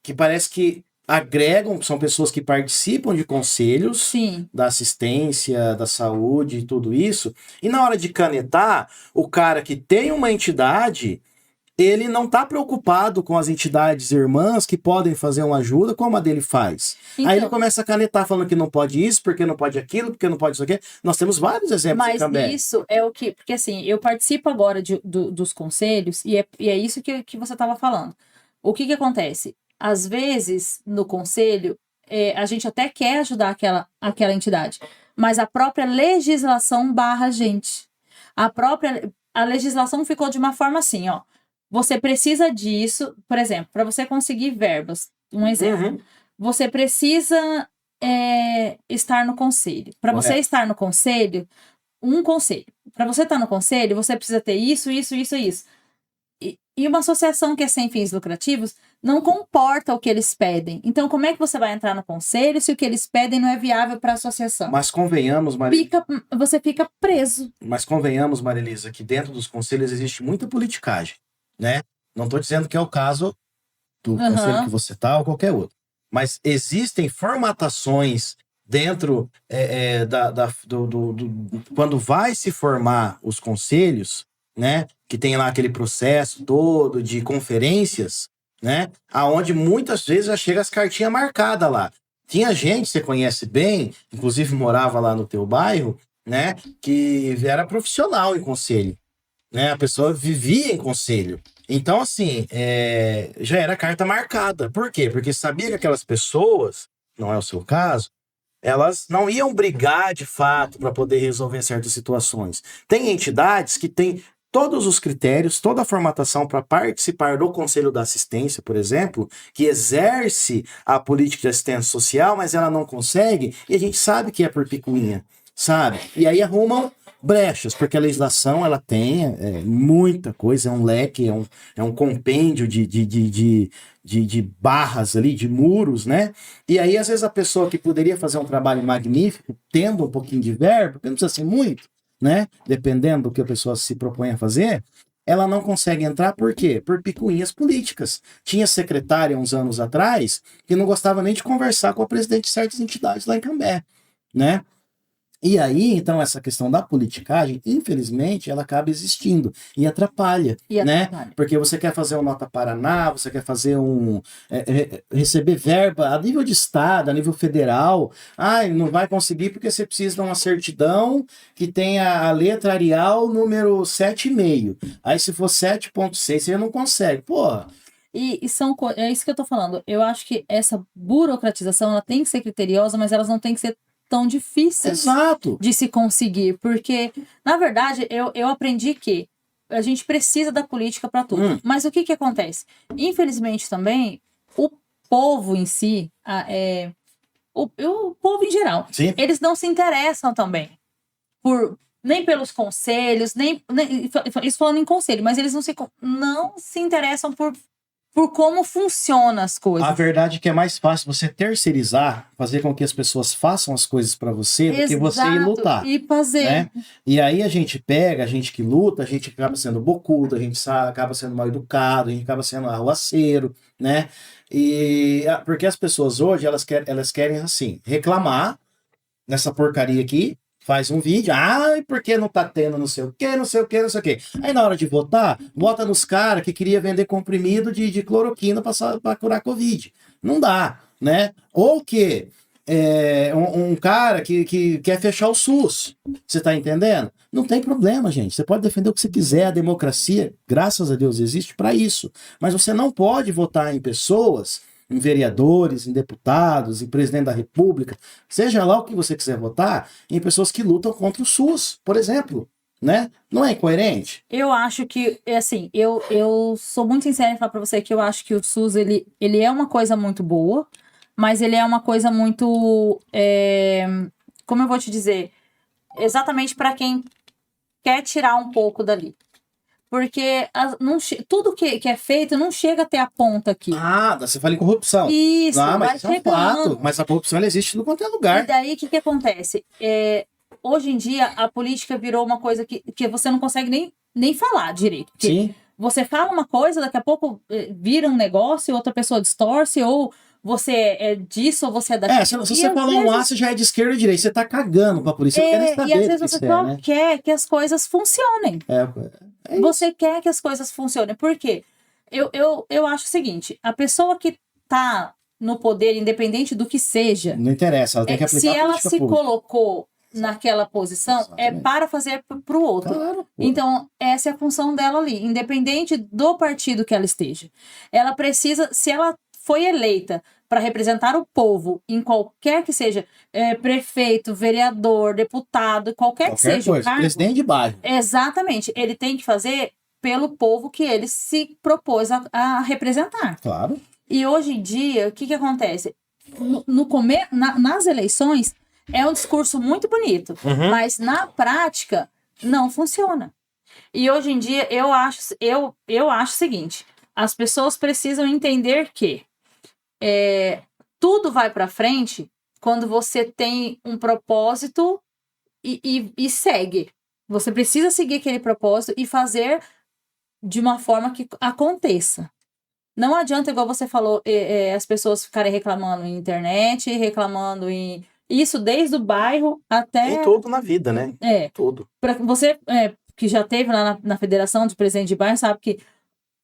que parece que agregam, são pessoas que participam de conselhos da assistência, da saúde e tudo isso, e na hora de canetar, o cara que tem uma entidade, ele não está preocupado com as entidades irmãs que podem fazer uma ajuda, como a dele faz. Então, aí ele começa a canetar falando que não pode isso, porque não pode aquilo, porque não pode isso aqui. Nós temos vários exemplos. Mas isso é o que... Porque assim, eu participo agora dos conselhos e é isso que você estava falando. O que acontece? Às vezes, no conselho, a gente até quer ajudar aquela entidade, mas a própria legislação barra a gente. A legislação ficou de uma forma assim, ó. Você precisa disso, por exemplo, para você conseguir verbas, um exemplo. Você precisa estar no conselho. Para você estar no conselho, para você estar no conselho, você precisa ter isso, isso, isso e isso. E uma associação que é sem fins lucrativos não comporta o que eles pedem. Então, como é que você vai entrar no conselho se o que eles pedem não é viável para a associação? Mas convenhamos, Marilisa. Você fica preso. Mas convenhamos, Marilisa, que dentro dos conselhos existe muita politicagem, né? Não estou dizendo que é o caso do conselho que você está ou qualquer outro. Mas existem formatações dentro quando vai se formar os conselhos, né, que tem lá aquele processo todo de conferências, né, aonde muitas vezes já chega as cartinhas marcadas lá. Tinha gente, você conhece bem, inclusive morava lá no teu bairro, né, que era profissional em conselho, né, a pessoa vivia em conselho. Então, assim, já era carta marcada. Por quê? Porque sabia que aquelas pessoas, não é o seu caso, elas não iam brigar de fato para poder resolver certas situações. Tem entidades que têm todos os critérios, toda a formatação para participar do Conselho da Assistência, por exemplo, que exerce a política de assistência social, mas ela não consegue, e a gente sabe que é por picuinha, sabe? E aí arrumam brechas, porque a legislação ela tem muita coisa, é um leque, é um compêndio de barras ali, de muros, né? E aí, às vezes, a pessoa que poderia fazer um trabalho magnífico, tendo um pouquinho de verbo, porque não precisa ser muito, né? Dependendo do que a pessoa se propõe a fazer, ela não consegue entrar, por quê? Por picuinhas políticas. Tinha secretária uns anos atrás que não gostava nem de conversar com a presidente de certas entidades lá em Cambé, né? E aí, então, essa questão da politicagem, infelizmente, ela acaba existindo e atrapalha, né? Porque você quer fazer uma Nota Paraná, você quer fazer receber verba a nível de estado, a nível federal. Não vai conseguir porque você precisa de uma certidão que tenha a letra Arial número 7,5. Aí, se for 7,6, você não consegue. Porra. É isso que eu tô falando. Eu acho que essa burocratização, ela tem que ser criteriosa, mas elas não tem que ser tão difíceis de se conseguir, porque, na verdade, eu aprendi que a gente precisa da política para tudo. Mas o que acontece? Infelizmente também, o povo em si, o povo em geral, Sim. eles não se interessam também nem pelos conselhos, nem isso falando em conselho, mas eles não se interessam por como funcionam as coisas. A verdade é que é mais fácil você terceirizar, fazer com que as pessoas façam as coisas para você, do que você ir lutar. E fazer. Né? E aí a gente que luta, a gente acaba sendo bocudo, a gente acaba sendo mal educado, a gente acaba sendo arruaceiro, né? Porque as pessoas hoje, elas querem assim, reclamar nessa porcaria aqui, faz um vídeo, porque não tá tendo não sei o quê, não sei o quê, não sei o quê. Aí na hora de votar, vota nos caras que queria vender comprimido de cloroquina para curar Covid. Não dá, né? Ou que um cara que quer fechar o SUS. Você tá entendendo? Não tem problema, gente. Você pode defender o que você quiser. A democracia, graças a Deus, existe para isso. Mas você não pode votar em pessoas, em vereadores, em deputados, em presidente da república, seja lá o que você quiser votar, em pessoas que lutam contra o SUS, por exemplo, né? Não é incoerente? Eu acho que, assim, eu sou muito sincera em falar pra você que eu acho que o SUS, ele é uma coisa muito boa, mas ele é uma coisa muito, como eu vou te dizer, exatamente para quem quer tirar um pouco dali. Porque tudo que é feito não chega até a ponta aqui. Você fala em corrupção. Isso, mas isso é um fato. Mas a corrupção ela existe em qualquer lugar. E daí, o que acontece? Hoje em dia, a política virou uma coisa que você não consegue nem falar direito. Sim. Você fala uma coisa, daqui a pouco vira um negócio, outra pessoa distorce, ou você é disso, ou você é daquilo. Se você fala um A, você já é de esquerda ou de direita. Você tá cagando pra polícia. Não quer nem saber. E às vezes você só quer que as coisas funcionem. Você quer que as coisas funcionem. Por quê? Eu acho o seguinte, a pessoa que tá no poder, independente do que seja... Não interessa, ela tem que aplicar se ela se pública. colocou naquela posição, Exatamente. para fazer pro outro. Claro, então, essa é a função dela ali, independente do partido que ela esteja. Ela precisa, se ela foi eleita para representar o povo em qualquer que seja, prefeito, vereador, deputado, qualquer que seja coisa, o cargo, presidente de bairro. Exatamente, ele tem que fazer pelo povo que ele se propôs a representar. Claro. E hoje em dia, o que acontece? Nas eleições, é um discurso muito bonito, mas na prática não funciona. E hoje em dia eu acho o seguinte: as pessoas precisam entender que tudo vai para frente quando você tem um propósito e segue. Você precisa seguir aquele propósito e fazer de uma forma que aconteça. Não adianta, igual você falou, as pessoas ficarem reclamando em internet, reclamando em Isso desde o bairro até... Em tudo na vida, né? Tudo. Pra você que já teve lá na federação de presidente de bairro, sabe que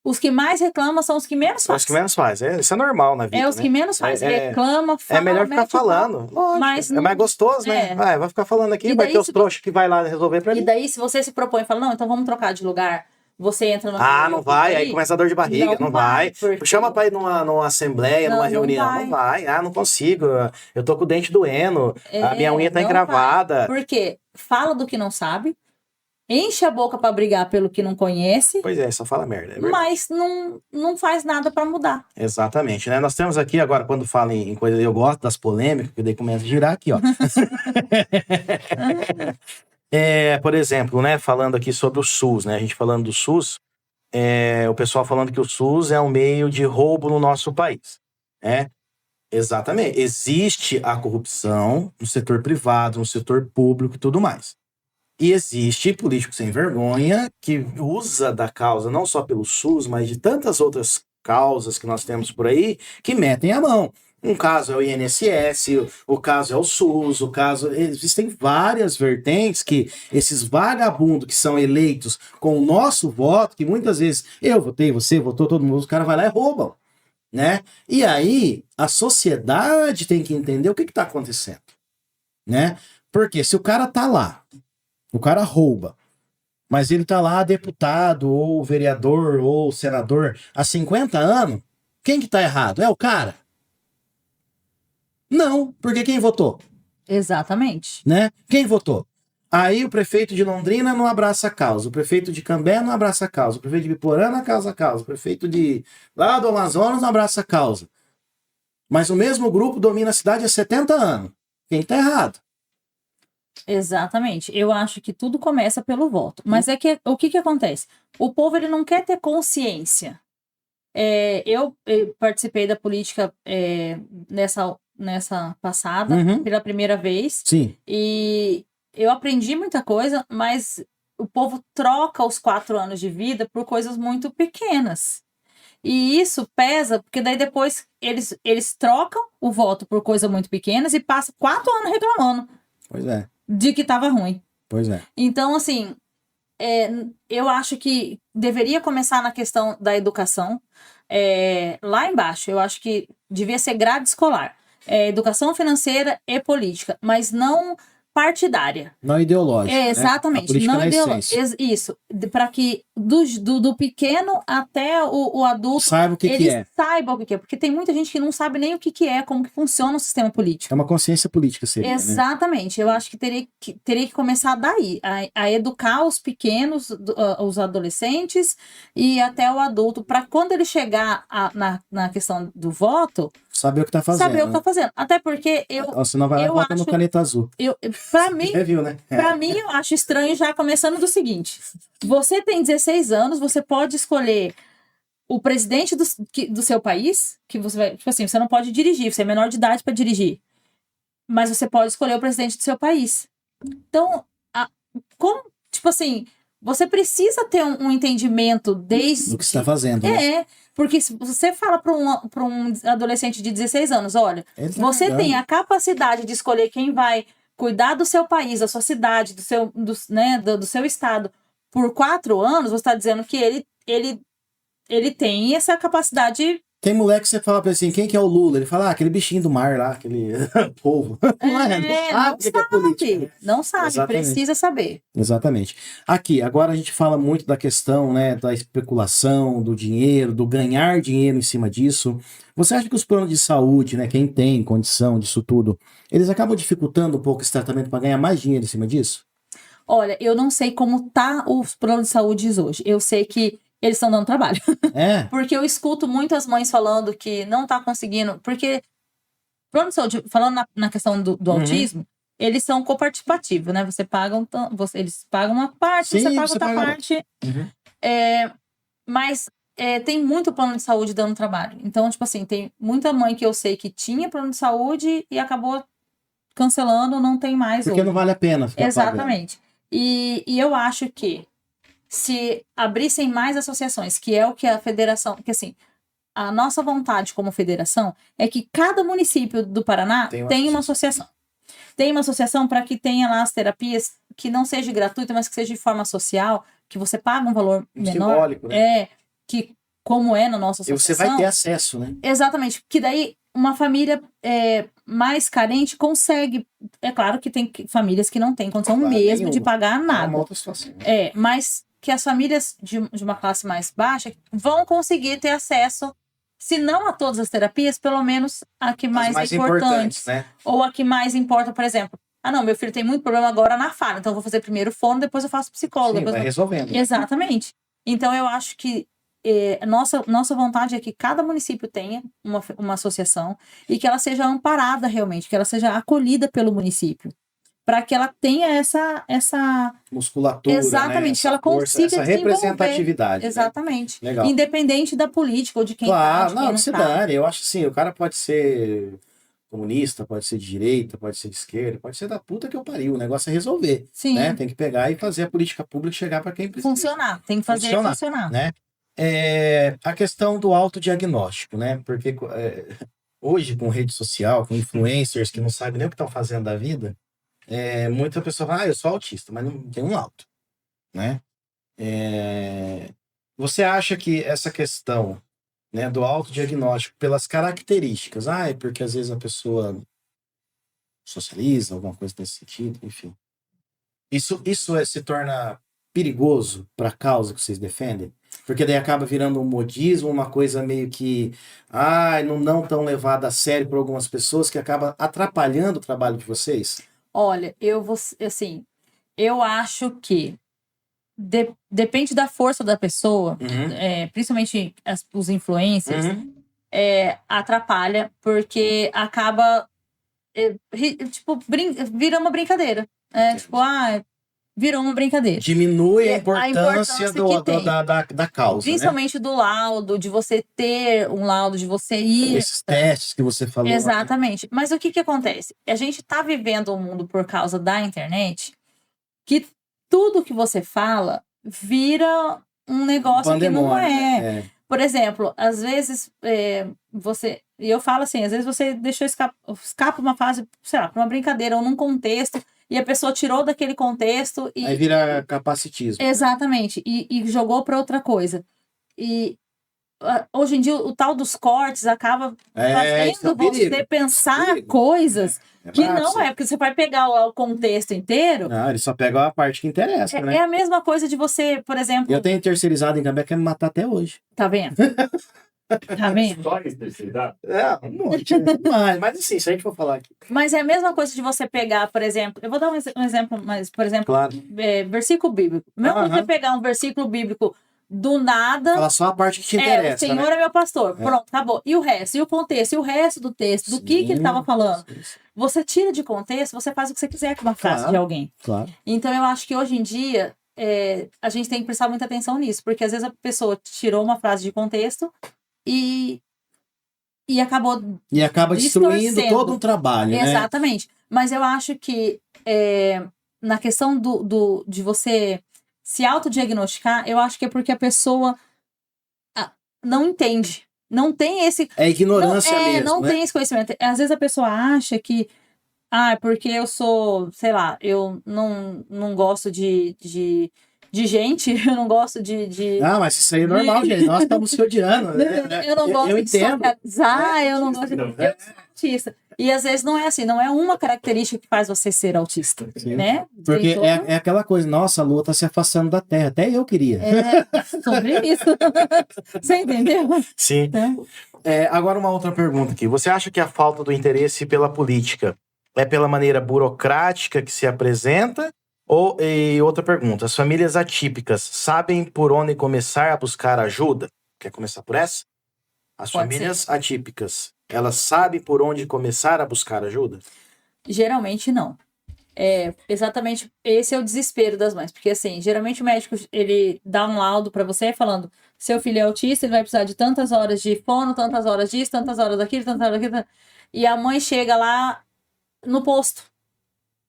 os que mais reclamam são os que menos fazem. Os que menos fazem. Isso é normal na vida, Os que menos fazem. Reclama, É fala, melhor ficar mete o pau. falando. Lógico, Mas é mais gostoso, né? é. Vai ficar falando aqui, E vai daí ter os se trouxas que vai lá resolver pra E mim. daí, se você se propõe e fala, não, então vamos trocar de lugar, você entra no... Não vai, aí começa a dor de barriga, não vai. porque- Chama pra ir numa assembleia, Não, numa não reunião, vai. não vai. Não consigo, eu tô com o dente doendo, a minha unha tá não encravada. vai. Porque fala do que não sabe, enche a boca pra brigar pelo que não conhece, Pois é, só fala merda, é verdade. mas não faz nada pra mudar. Exatamente, né? Nós temos aqui agora, quando fala em coisa, eu gosto das polêmicas, que daí começa a girar aqui, ó. Por exemplo, né, falando aqui sobre o SUS, né? A gente falando do SUS, o pessoal falando que o SUS é um meio de roubo no nosso país, né? Exatamente. Existe a corrupção no setor privado, no setor público e tudo mais. E existe político sem vergonha que usa da causa, não só pelo SUS, mas de tantas outras causas que nós temos por aí, que metem a mão. Um caso é o INSS, o caso é o SUS, existem várias vertentes que esses vagabundos que são eleitos com o nosso voto, que muitas vezes eu votei, você votou, todo mundo, os caras vão lá e roubam, né? E aí a sociedade tem que entender o que está acontecendo, né? Porque se o cara tá lá, o cara rouba, mas ele tá lá deputado, ou vereador, ou senador há 50 anos, quem que tá errado? É o cara? Não, porque quem votou? Exatamente. Né? Quem votou? Aí o prefeito de Londrina não abraça a causa, o prefeito de Cambé não abraça a causa, o prefeito de Biporã não abraça a causa, o prefeito de lá do Amazonas não abraça a causa. Mas o mesmo grupo domina a cidade há 70 anos. Quem tá errado? Exatamente. Eu acho que tudo começa pelo voto. Mas é que o que acontece? O povo ele não quer ter consciência. Eu participei da política nessa passada, pela primeira vez. Sim. E eu aprendi muita coisa, mas o povo troca os 4 anos de vida por coisas muito pequenas. E isso pesa, porque daí depois eles trocam o voto por coisas muito pequenas e passam 4 anos reclamando. Pois é. De que estava ruim. Pois é. Então, assim, eu acho que deveria começar na questão da educação. Lá embaixo, eu acho que devia ser grade escolar. Educação financeira e política, mas não partidária. Não ideológica. Exatamente. Né? Não ideológica. Isso. Para que do pequeno até o adulto saiba o que é. Saiba o que é. Porque tem muita gente que não sabe nem o que é, como que funciona o sistema político. É uma consciência política, seria. Exatamente. Né? Eu acho que teria que começar daí, a educar os pequenos, os adolescentes e até o adulto, para quando ele chegar na questão do voto, saber o que está fazendo. Saber o que está fazendo. Até porque senão vai lá e bota no caneta azul. Pra mim, viu, né? Pra mim, eu acho estranho já começando do seguinte: você tem 16 anos, você pode escolher o presidente do seu país, que você vai. Tipo assim, você não pode dirigir, você é menor de idade para dirigir. Mas você pode escolher o presidente do seu país. Então, tipo assim, você precisa ter um entendimento desde. Do que você está fazendo. Né? Porque se você fala para um adolescente de 16 anos, olha, você tem a capacidade de escolher quem vai cuidar do seu país, da sua cidade, do seu estado por 4 anos, você está dizendo que ele tem essa capacidade. Tem moleque que você fala pra ele assim, quem que é o Lula? Ele fala, aquele bichinho do mar lá, aquele povo. Não sabe, é política. Não sabe, Exatamente. Precisa saber. Exatamente. Aqui, agora a gente fala muito da questão, né, da especulação, do dinheiro, do ganhar dinheiro em cima disso. Você acha que os planos de saúde, né, quem tem condição disso tudo, eles acabam dificultando um pouco esse tratamento para ganhar mais dinheiro em cima disso? Olha, eu não sei como tá os planos de saúde hoje. Eu sei que eles estão dando trabalho. Porque eu escuto muitas mães falando que não tá conseguindo. Porque plano de saúde, falando na questão do autismo, eles são coparticipativos, né? Eles pagam uma parte, sim, você paga outra parte. Mas tem muito plano de saúde dando trabalho. Então, tipo assim, tem muita mãe que eu sei que tinha plano de saúde e acabou cancelando, não tem mais. Porque não vale a pena ficar Exatamente. E eu acho que se abrissem mais associações, que é o que a federação... Porque assim, a nossa vontade como federação é que cada município do Paraná tem uma associação. tem uma associação para que tenha lá as terapias que não seja gratuita, mas que seja de forma social, que você paga um valor menor. Simbólico, né? Que como é na nossa E você associação. vai ter acesso, né? Exatamente, que daí uma família mais carente consegue. É claro que tem famílias que não têm condição Claro, mesmo nenhuma. de pagar É uma nada. outra situação. Mas que as famílias de uma classe mais baixa vão conseguir ter acesso, se não a todas as terapias, pelo menos a que mais é importante. Importantes, né? Ou a que mais importa, por exemplo. Ah, não, meu filho tem muito problema agora na fala, então eu vou fazer primeiro fono, depois eu faço psicólogo. Sim, Depois vai resolvendo. Exatamente. Então, eu acho que nossa vontade é que cada município tenha uma associação e que ela seja amparada realmente, que ela seja acolhida pelo município, para que ela tenha essa Musculatura, exatamente, né? que ela consiga essa desenvolver. representatividade. Né? Exatamente. Legal. Independente da política ou de quem tá, Claro, de quem não, não que se tá. dane. Eu acho assim, o cara pode ser comunista, pode ser de direita, pode ser de esquerda, pode ser da puta que eu pariu. O negócio é resolver, Sim, né? Tem que pegar e fazer a política pública chegar para quem precisa. funcionar. Tem que fazer funcionar. Né? A questão do autodiagnóstico, né? Porque hoje, com rede social, com influencers que não sabem nem o que estão fazendo da vida, muita pessoa fala, eu sou autista, mas não tem um laudo, né? Você acha que essa questão, né, do autodiagnóstico, pelas características, é porque às vezes a pessoa socializa, alguma coisa nesse sentido, enfim. Isso se torna perigoso para a causa que vocês defendem? Porque daí acaba virando um modismo, uma coisa meio que não tão levada a sério por algumas pessoas, que acaba atrapalhando o trabalho de vocês? Olha, eu acho que depende da força da pessoa, principalmente os influencers, atrapalha, porque acaba vira uma brincadeira. Virou uma brincadeira. Diminui a importância da causa, principalmente, né? Do laudo, de você ter um laudo, de você ir. Esses testes que você falou. Exatamente. Mas o que acontece? A gente está vivendo um mundo por causa da internet que tudo que você fala vira um negócio que não é. Por exemplo, às vezes e eu falo assim, às vezes você deixou escapa uma fase, sei lá, para uma brincadeira ou num contexto, e a pessoa tirou daquele contexto e aí vira capacitismo. Exatamente, e jogou para outra coisa. E hoje em dia o tal dos cortes acaba fazendo você pensar coisas que não é, porque você vai pegar o contexto inteiro. Não, ele só pega a parte que interessa, né? É a mesma coisa de você, por exemplo. Eu tenho terceirizado em Cambé, quer me matar até hoje. Tá vendo? Tá vendo? Histórias terceirizadas? Um monte. Mas assim, se a gente for falar aqui. Mas é a mesma coisa de você pegar, por exemplo, eu vou dar um exemplo, mas, por exemplo, claro. Versículo bíblico. Mesmo você pegar um versículo bíblico do nada. Fala só a parte que te interessa. O Senhor é meu pastor. Pronto, acabou. E o resto? E o contexto? E o resto do texto? Do que ele estava falando? Você tira de contexto, você faz o que você quiser com uma frase de alguém. Claro. Então, eu acho que hoje em dia, a gente tem que prestar muita atenção nisso. Porque às vezes a pessoa tirou uma frase de contexto e acabou. E acaba destruindo todo um trabalho. Exatamente. Né? Mas eu acho que na questão de você se autodiagnosticar, eu acho que é porque a pessoa não entende. Não tem esse... É ignorância mesmo, não né? tem esse conhecimento. Às vezes a pessoa acha que... porque eu sou... Sei lá, eu não gosto de gente, eu não gosto de... Não, mas isso aí é normal, gente. Nós estamos se odiando. Eu não gosto de socializar, eu não gosto de... Eu sou autista. E às vezes não é assim, não é uma característica que faz você ser autista, né? Porque é aquela coisa, nossa, a Lua tá se afastando da Terra, até eu queria. Sobre isso. Você entendeu? Sim. Agora uma outra pergunta aqui. Você acha que a falta do interesse pela política é pela maneira burocrática que se apresenta? E outra pergunta, as famílias atípicas sabem por onde começar a buscar ajuda? Quer começar por essa? As famílias atípicas, elas sabem por onde começar a buscar ajuda? Geralmente não. Exatamente, esse é o desespero das mães. Porque assim, geralmente o médico, ele dá um laudo para você falando, seu filho é autista, ele vai precisar de tantas horas de fono, tantas horas disso, tantas horas daquilo, tantas horas daquilo. E a mãe chega lá no posto.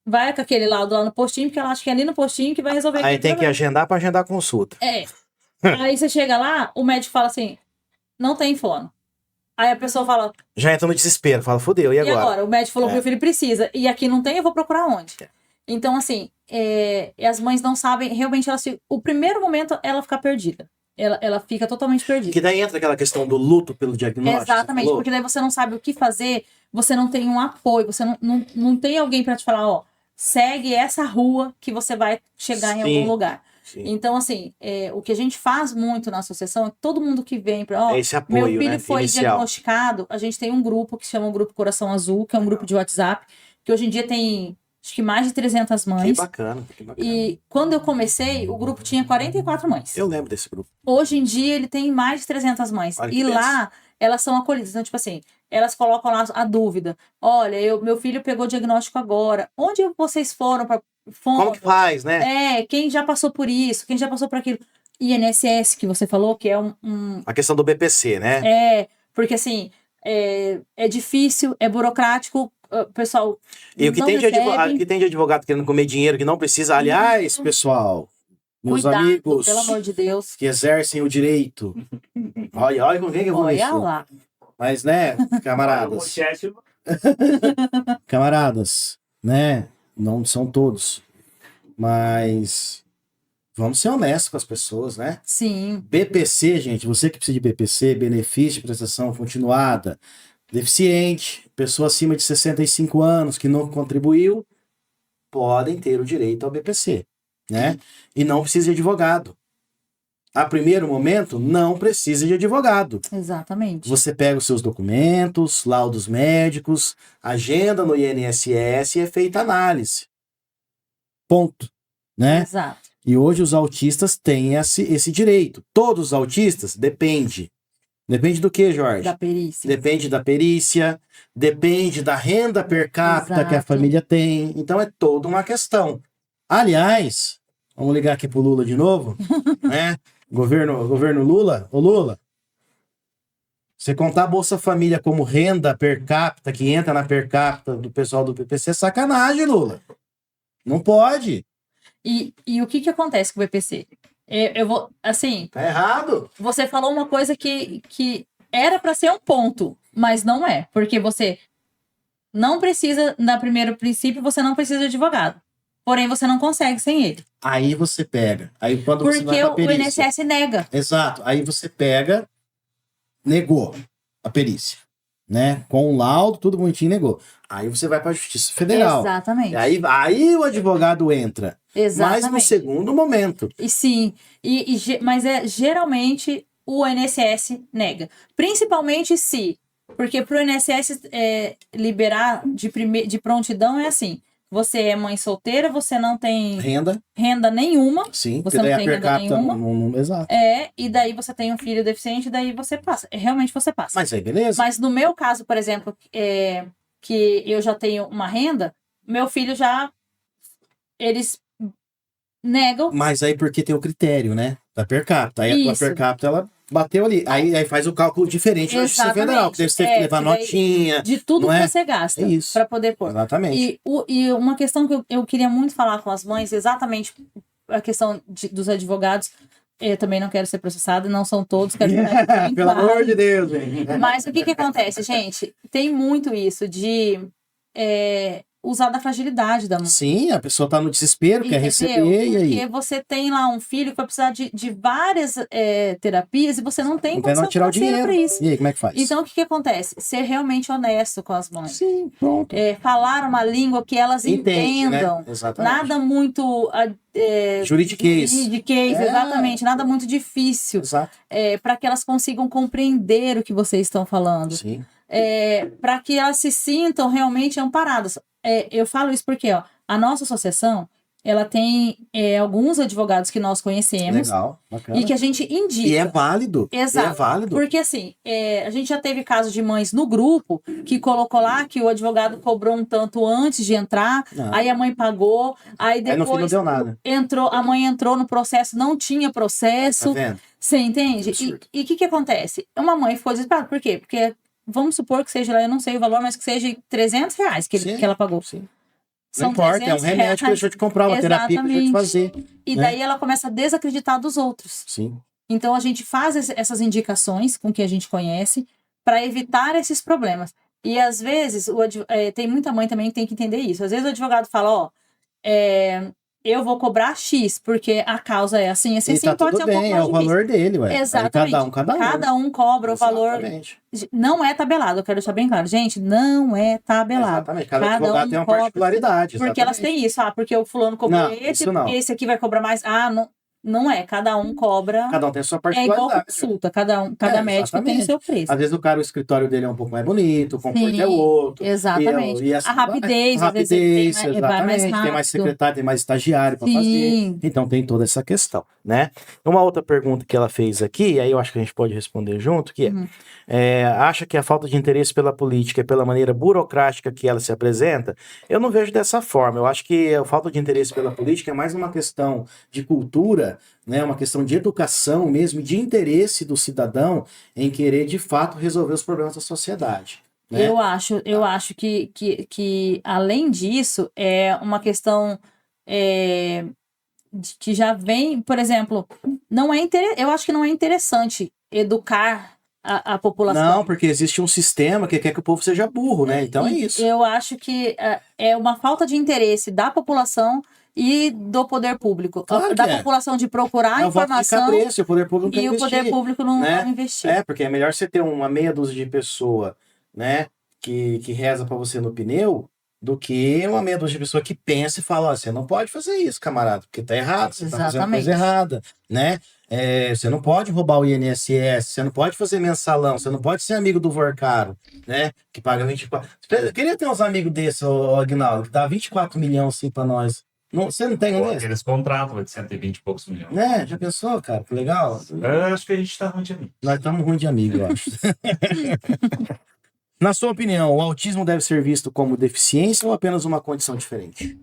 Vai com aquele laudo lá no postinho, porque ela acha que é ali no postinho que vai resolver. Aí tem que agendar para agendar a consulta. Aí você chega lá, o médico fala assim, não tem fono. Aí a pessoa fala, Já entra no desespero, fala, fodeu, e e agora? agora? O médico falou que meu filho precisa, e aqui não tem, eu vou procurar onde? Então, assim, e as mães não sabem, realmente, o primeiro momento, ela fica perdida. Ela fica totalmente perdida. Que daí entra aquela questão do luto pelo diagnóstico. Exatamente, você falou? porque daí você não sabe o que fazer, você não tem um apoio, você não tem alguém pra te falar, ó, segue essa rua que você vai chegar em Sim, algum lugar. sim. Então, assim, o que a gente faz muito na associação é que todo mundo que vem pra, ó, É esse apoio, meu filho né? foi Inicial. diagnosticado, a gente tem um grupo que se chama o Grupo Coração Azul, que é um grupo de WhatsApp, que hoje em dia tem, acho que mais de 300 Que mães. bacana, que bacana. E quando eu comecei, o grupo tinha 44 mães. Eu lembro desse grupo. Hoje em dia, ele tem mais de 300 mães. Olha que E beleza. lá, elas são acolhidas. Então, tipo assim, elas colocam lá a dúvida. Olha, meu filho pegou diagnóstico agora. Onde vocês foram para Como que faz, né? quem já passou por isso, quem já passou por aquilo. INSS, que você falou, que é A questão do BPC, né? porque assim, é difícil, é burocrático, pessoal. E o que não tem, recebe. o que tem de advogado querendo comer dinheiro que não precisa, aliás, Aliás, pessoal, meus Cuidado, amigos pelo amor de Deus. que exercem o direito. Olha com quem que eu vou Olha mexer. lá. Mas, né, O camaradas, chat camaradas, né, não são todos, mas vamos ser honestos com as pessoas, né? Sim, BPC, gente, você que precisa de BPC, benefício de prestação continuada, deficiente, pessoa acima de 65 anos que não contribuiu, podem ter o direito ao BPC, né? E não precisa de advogado. A primeiro momento, não precisa de advogado. exatamente. Você pega os seus documentos, laudos médicos, agenda no INSS e é feita análise. Ponto, né? Exato. E hoje os autistas têm esse direito. Todos os autistas? Depende. Depende do que, Jorge? Da perícia. Depende da perícia, depende da renda per capita que a Exato. família tem. Então é toda uma questão. Aliás, vamos ligar aqui pro Lula de novo, né? Governo Lula. Ô Lula, você contar a Bolsa Família como renda per capita, que entra na per capita do pessoal do PPC, é sacanagem, Lula. Não pode. E o que acontece com o BPC? Eu vou, assim, Tá errado. você falou uma coisa que era para ser um ponto, mas não é. Porque você não precisa, na primeiro princípio, você não precisa de advogado. Porém, você não consegue sem ele. Aí você pega. Aí quando você vai Porque pra o perícia. INSS nega. Exato. Aí você pega, negou a perícia, né? Com o laudo, tudo bonitinho, negou. Aí você vai pra Justiça Federal. Exatamente. E aí o advogado entra. Exatamente. Mas no segundo momento. E sim, mas geralmente o INSS nega. Principalmente se, porque pro INSS liberar de prontidão é assim, você é mãe solteira, você não tem Renda, nenhuma, sim. Você Porque daí não a tem per renda capita nenhuma. exato. e daí você tem um filho deficiente, daí você passa. Realmente você passa. Mas aí, beleza. Mas no meu caso, por exemplo, que eu já tenho uma renda, meu filho eles negam. Mas aí porque tem o critério, né? Da per capita. Aí a tua Isso. per capita, ela bateu ali. Aí faz o cálculo diferente na Justiça Exatamente. Federal. Que deve ter que levar que daí- notinha. De tudo não que é? você gasta É isso. para poder pôr. Exatamente. E uma questão que eu queria muito falar com as mães, exatamente a questão dos advogados. Eu também não quero ser processada, não são todos. Quero deixar bem Pelo claro. amor de Deus, gente. Mas o que acontece, gente? Tem muito isso de usar da fragilidade da mãe. Sim, a pessoa tá no desespero, quer Entendeu? receber, e aí? Porque você tem lá um filho que vai precisar de várias terapias e você não tem Não tem condição onde tirar o financeira dinheiro. para isso. E aí, como é que faz? Então, o que acontece? Ser realmente honesto com as mães. Sim, pronto. Falar uma língua que elas Entende, entendam. né? Exatamente. Nada muito Juridiquês. juridiquês, exatamente. Nada muito difícil. Exato. Para que elas consigam compreender o que vocês estão falando. Sim. Para que elas se sintam realmente amparadas. Eu falo isso porque a nossa associação ela tem alguns advogados que nós conhecemos Legal, bacana. e que a gente indica. E é válido. Exato. E é válido. Porque assim, a gente já teve casos de mães no grupo que colocou lá que o advogado cobrou um tanto antes de entrar, aí a mãe pagou, aí depois Aí no fim não deu nada. a mãe entrou no processo, não tinha processo. Tá vendo? Você entende? Absurdo. E o que acontece? Uma mãe ficou desesperada. Por quê? Porque vamos supor que seja lá, eu não sei o valor, mas que seja R$300 Sim. que ela pagou. Sim. São Não importa, é um 300 remédio que reais. deixou de comprar, uma terapia que deixou de fazer. E né? daí ela começa a desacreditar dos outros. Sim. Então a gente faz essas indicações com que a gente conhece para evitar esses problemas. E às vezes, tem muita mãe também que tem que entender isso. Às vezes o advogado fala, ó, eu vou cobrar X, porque a causa é assim, assim, E tá pode tudo ser um pouco bem, mais é o difícil. valor dele, ué. Aí Exatamente. cada um. Cada um cobra o valor. Exatamente. Não é tabelado, eu quero deixar bem claro. Gente, não é tabelado. Exatamente. Cada advogado tem uma cobra, particularidade. porque elas têm isso, porque o fulano cobrou Não, isso não. esse aqui vai cobrar mais. Não é, cada um cobra. Cada um tem a sua É igual particularidade. consulta, cada médico tem o seu preço. Às vezes o escritório dele é um pouco mais bonito, o conforto é outro. Exatamente. E assim, a rapidez, às vezes ele vai mais exatamente. rápido. Tem mais secretário, tem mais estagiário para fazer. Então tem toda essa questão, né? Uma outra pergunta que ela fez aqui, aí eu acho que a gente pode responder junto, que acha que a falta de interesse pela política é pela maneira burocrática que ela se apresenta? Eu não vejo dessa forma. Eu acho que a falta de interesse pela política é mais uma questão de cultura, né, uma questão de educação mesmo, de interesse do cidadão em querer, de fato, resolver os problemas da sociedade. Né? Eu acho que além disso, é uma questão que já vem, por exemplo, eu acho que não é interessante educar a população. Não, porque existe um sistema que quer que o povo seja burro, né? Então é isso. Eu acho que é uma falta de interesse da população e do poder público. Claro da população de procurar informação o poder público e o poder público não investir. Porque é melhor você ter uma meia dúzia de pessoa, né, que reza pra você no pneu, do que uma meia dúzia de pessoa que pensa e fala, ó, você não pode fazer isso, camarada, porque tá errado, você tá fazendo coisa errada, né? Você não pode roubar o INSS, você não pode fazer mensalão, você não pode ser amigo do Vorcaro, né? Que paga 24... Eu queria ter uns amigos desses, Aguinaldo, que dá 24 milhões assim pra nós. Você não tem um desse? Aqueles contratos de 120 e poucos milhões. Né? Já pensou, cara? Que legal. Eu acho que a gente tá ruim de amigo. Nós estamos ruim de amigo, eu acho. Na sua opinião, o autismo deve ser visto como deficiência ou apenas uma condição diferente?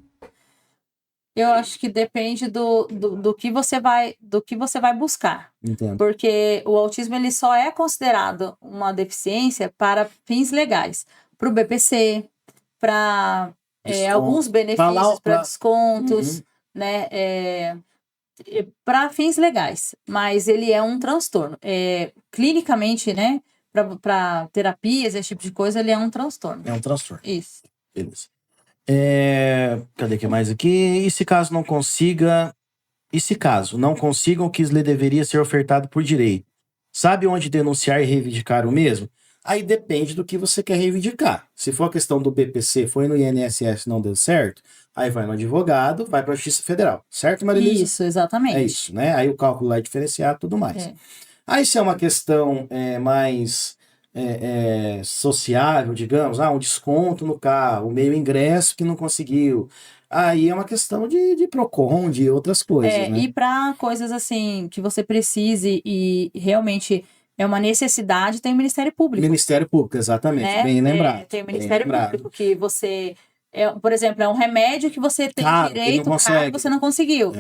Eu acho que depende do que você vai buscar. Entendo. Porque o autismo ele só é considerado uma deficiência para fins legais. Para o BPC, para alguns benefícios, para descontos, né? Para fins legais. Mas ele é um transtorno. Clinicamente, né? Para terapias, esse tipo de coisa, ele é um transtorno. É um transtorno. Isso. Beleza. Cadê que mais aqui? E se caso não consigam o que lhe deveria ser ofertado por direito? Sabe onde denunciar e reivindicar o mesmo? Aí depende do que você quer reivindicar. Se for a questão do BPC, foi no INSS, não deu certo, aí vai no advogado, vai para a Justiça Federal. Certo, Marilisa? Isso, exatamente. É isso, né? Aí o cálculo lá é diferenciado e tudo mais. Aí se é uma questão mais sociável, digamos, um desconto no carro, meio ingresso que não conseguiu. Aí é uma questão de PROCON, de outras coisas, né? E para coisas assim que você precise e realmente é uma necessidade, tem o Ministério Público. Ministério Público, exatamente, né? Bem lembrado. Tem o Ministério Público que você... por exemplo, é um remédio que você tem direito, caro, você não conseguiu.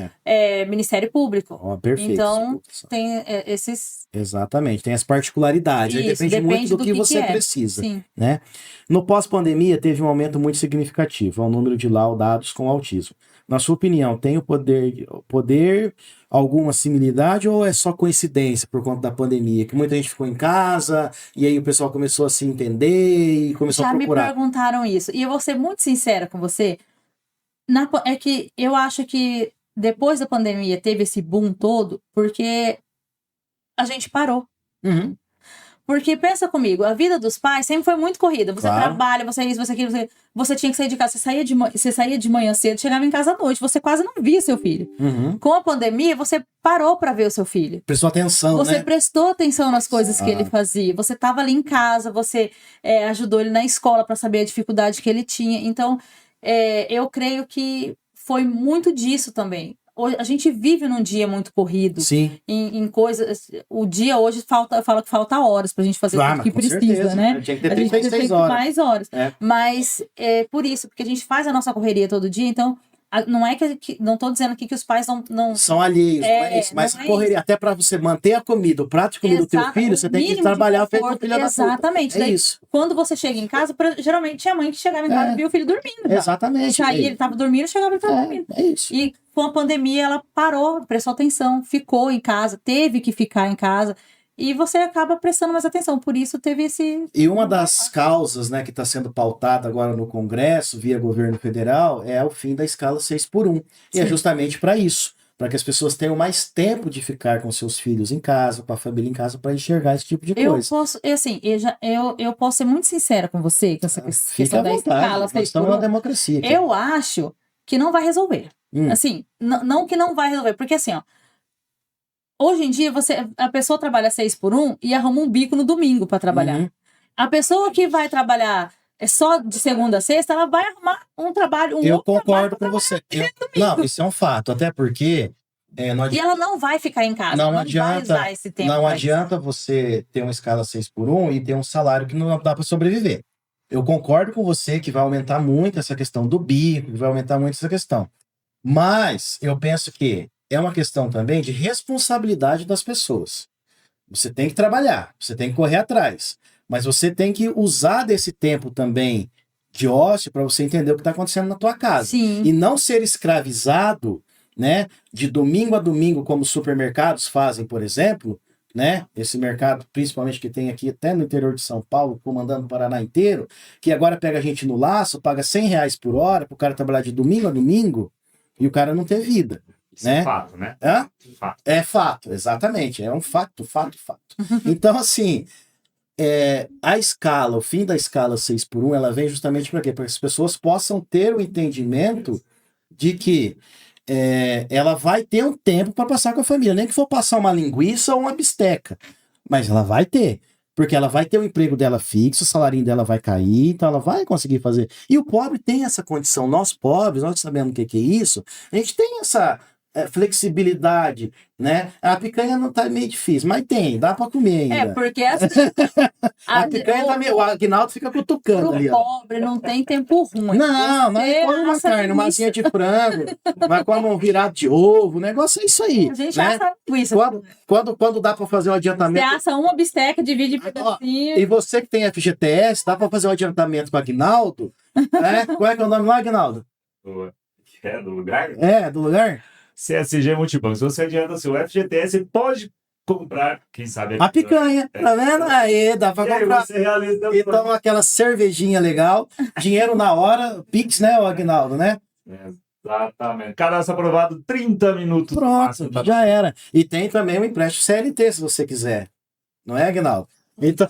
Ministério Público. Perfeito. Então, tem esses... Exatamente, tem as particularidades. Aí depende muito do que você precisa. Sim. Né? No pós-pandemia, teve um aumento muito significativo ao número de laudados com autismo. Na sua opinião, tem o poder alguma similaridade ou é só coincidência por conta da pandemia? Que muita gente ficou em casa e aí o pessoal começou a se entender e começou a procurar. Já me perguntaram isso. E eu vou ser muito sincera com você. É que eu acho que depois da pandemia teve esse boom todo porque a gente parou. Uhum. Porque pensa comigo, a vida dos pais sempre foi muito corrida. Você trabalha, você isso, você aquilo, você tinha que sair de casa. Você saía de manhã cedo, chegava em casa à noite. Você quase não via seu filho. Uhum. Com a pandemia, você parou para ver o seu filho. Prestou atenção, Você prestou atenção nas coisas que ele fazia. Você estava ali em casa, você ajudou ele na escola para saber a dificuldade que ele tinha. Então, eu creio que foi muito disso também. A gente vive num dia muito corrido. Sim. Em coisas. O dia hoje eu falo que falta horas pra gente fazer tudo que precisa, certeza, né? Tinha que ter a gente precisa ter mais horas. É. Mas por isso, porque a gente faz a nossa correria todo dia, então. Não é que não tô dizendo aqui que os pais não são alheios, não é isso, mas correria até para você manter a comida, o prato de comida do teu filho, você tem que trabalhar feito um filho da puta. Exatamente. É isso. Quando você chega em casa, geralmente tinha mãe que chegava em casa e via o filho dormindo. Exatamente. Aí ele tava dormindo, chegava e tava dormindo. É isso. E com a pandemia ela parou, prestou atenção, ficou em casa, teve que ficar em casa. e você acaba prestando mais atenção. Por isso teve esse... E uma das causas, né, que está sendo pautada agora no Congresso, via governo federal, é o fim da escala 6x1. E é Sim. justamente para isso, para que as pessoas tenham mais tempo de ficar com seus filhos em casa, com a família em casa, para enxergar esse tipo de Eu coisa. posso, assim, eu posso ser muito sincera com você, com essa Fica questão à da vontade, escala nós 6 estamos por numa 1. democracia aqui. Eu acho que não vai resolver. Hum. Assim, não que não vai resolver, porque assim, ó, hoje em dia a pessoa trabalha 6 por 1 e arruma um bico no domingo para trabalhar. Uhum. A pessoa que vai trabalhar só de segunda a sexta, ela vai arrumar um trabalho, Eu outro concordo trabalho com você. Não, isso é um fato, até porque não e adianta, ela não vai ficar em casa, Não ela não adianta- vai usar esse tempo. não pra adianta você ter uma escala 6x1 e ter um salário que não dá para sobreviver. Eu concordo com você que vai aumentar muito essa questão do bico, que vai aumentar muito essa questão. Mas eu penso que é uma questão também de responsabilidade das pessoas. Você tem que trabalhar, você tem que correr atrás, mas você tem que usar desse tempo também de ócio para você entender o que está acontecendo na tua casa. Sim. E não ser escravizado, né, de domingo a domingo, como os supermercados fazem, por exemplo, né? Esse mercado, principalmente que tem aqui até no interior de São Paulo, comandando o Paraná inteiro, que agora pega a gente no laço, paga R$100 por hora para o cara trabalhar de domingo a domingo e o cara não ter vida. Isso Né? é fato, né? Hã? Fato. É fato, exatamente. É um fato. Então, assim, a escala, o fim da escala 6x1, ela vem justamente para quê? Para que as pessoas possam ter o entendimento de que ela vai ter um tempo para passar com a família. Nem que for passar uma linguiça ou uma bisteca. Mas ela vai ter. Porque ela vai ter o emprego dela fixo, o salário dela vai cair, então ela vai conseguir fazer. E o pobre tem essa condição. Nós pobres, nós sabemos o que é isso, a gente tem essa flexibilidade, né? A picanha não tá meio difícil, mas tem, dá para comer ainda. Porque assim, A picanha tá meio... O Aguinaldo fica cutucando pro ali, ó. pobre não tem tempo ruim. Não, mas Você come uma assa carne, uma linguiça. asinha de frango, mas come um virado de ovo, o negócio é isso aí, A gente né? assa linguiça. Quando dá para fazer um Você adiantamento... assa uma bisteca, divide em Ó, pedacinho. E você que tem FGTS, dá para fazer um adiantamento com o Aguinaldo, né? Qual é que é o nome lá, Aguinaldo? Do lugar? Do lugar? CSG Multibanco. Se você adianta seu FGTS, pode comprar, quem sabe, A picanha, tá vendo? Aí, dá para E aí comprar. você realiza E toma aquela cervejinha legal, dinheiro na hora, Pix, né, o Aguinaldo, né? Exatamente. Cadastro aprovado, 30 minutos. Pronto, Máximo, tá? já era. E tem também o empréstimo CLT, se você quiser. Não é, Aguinaldo? Então,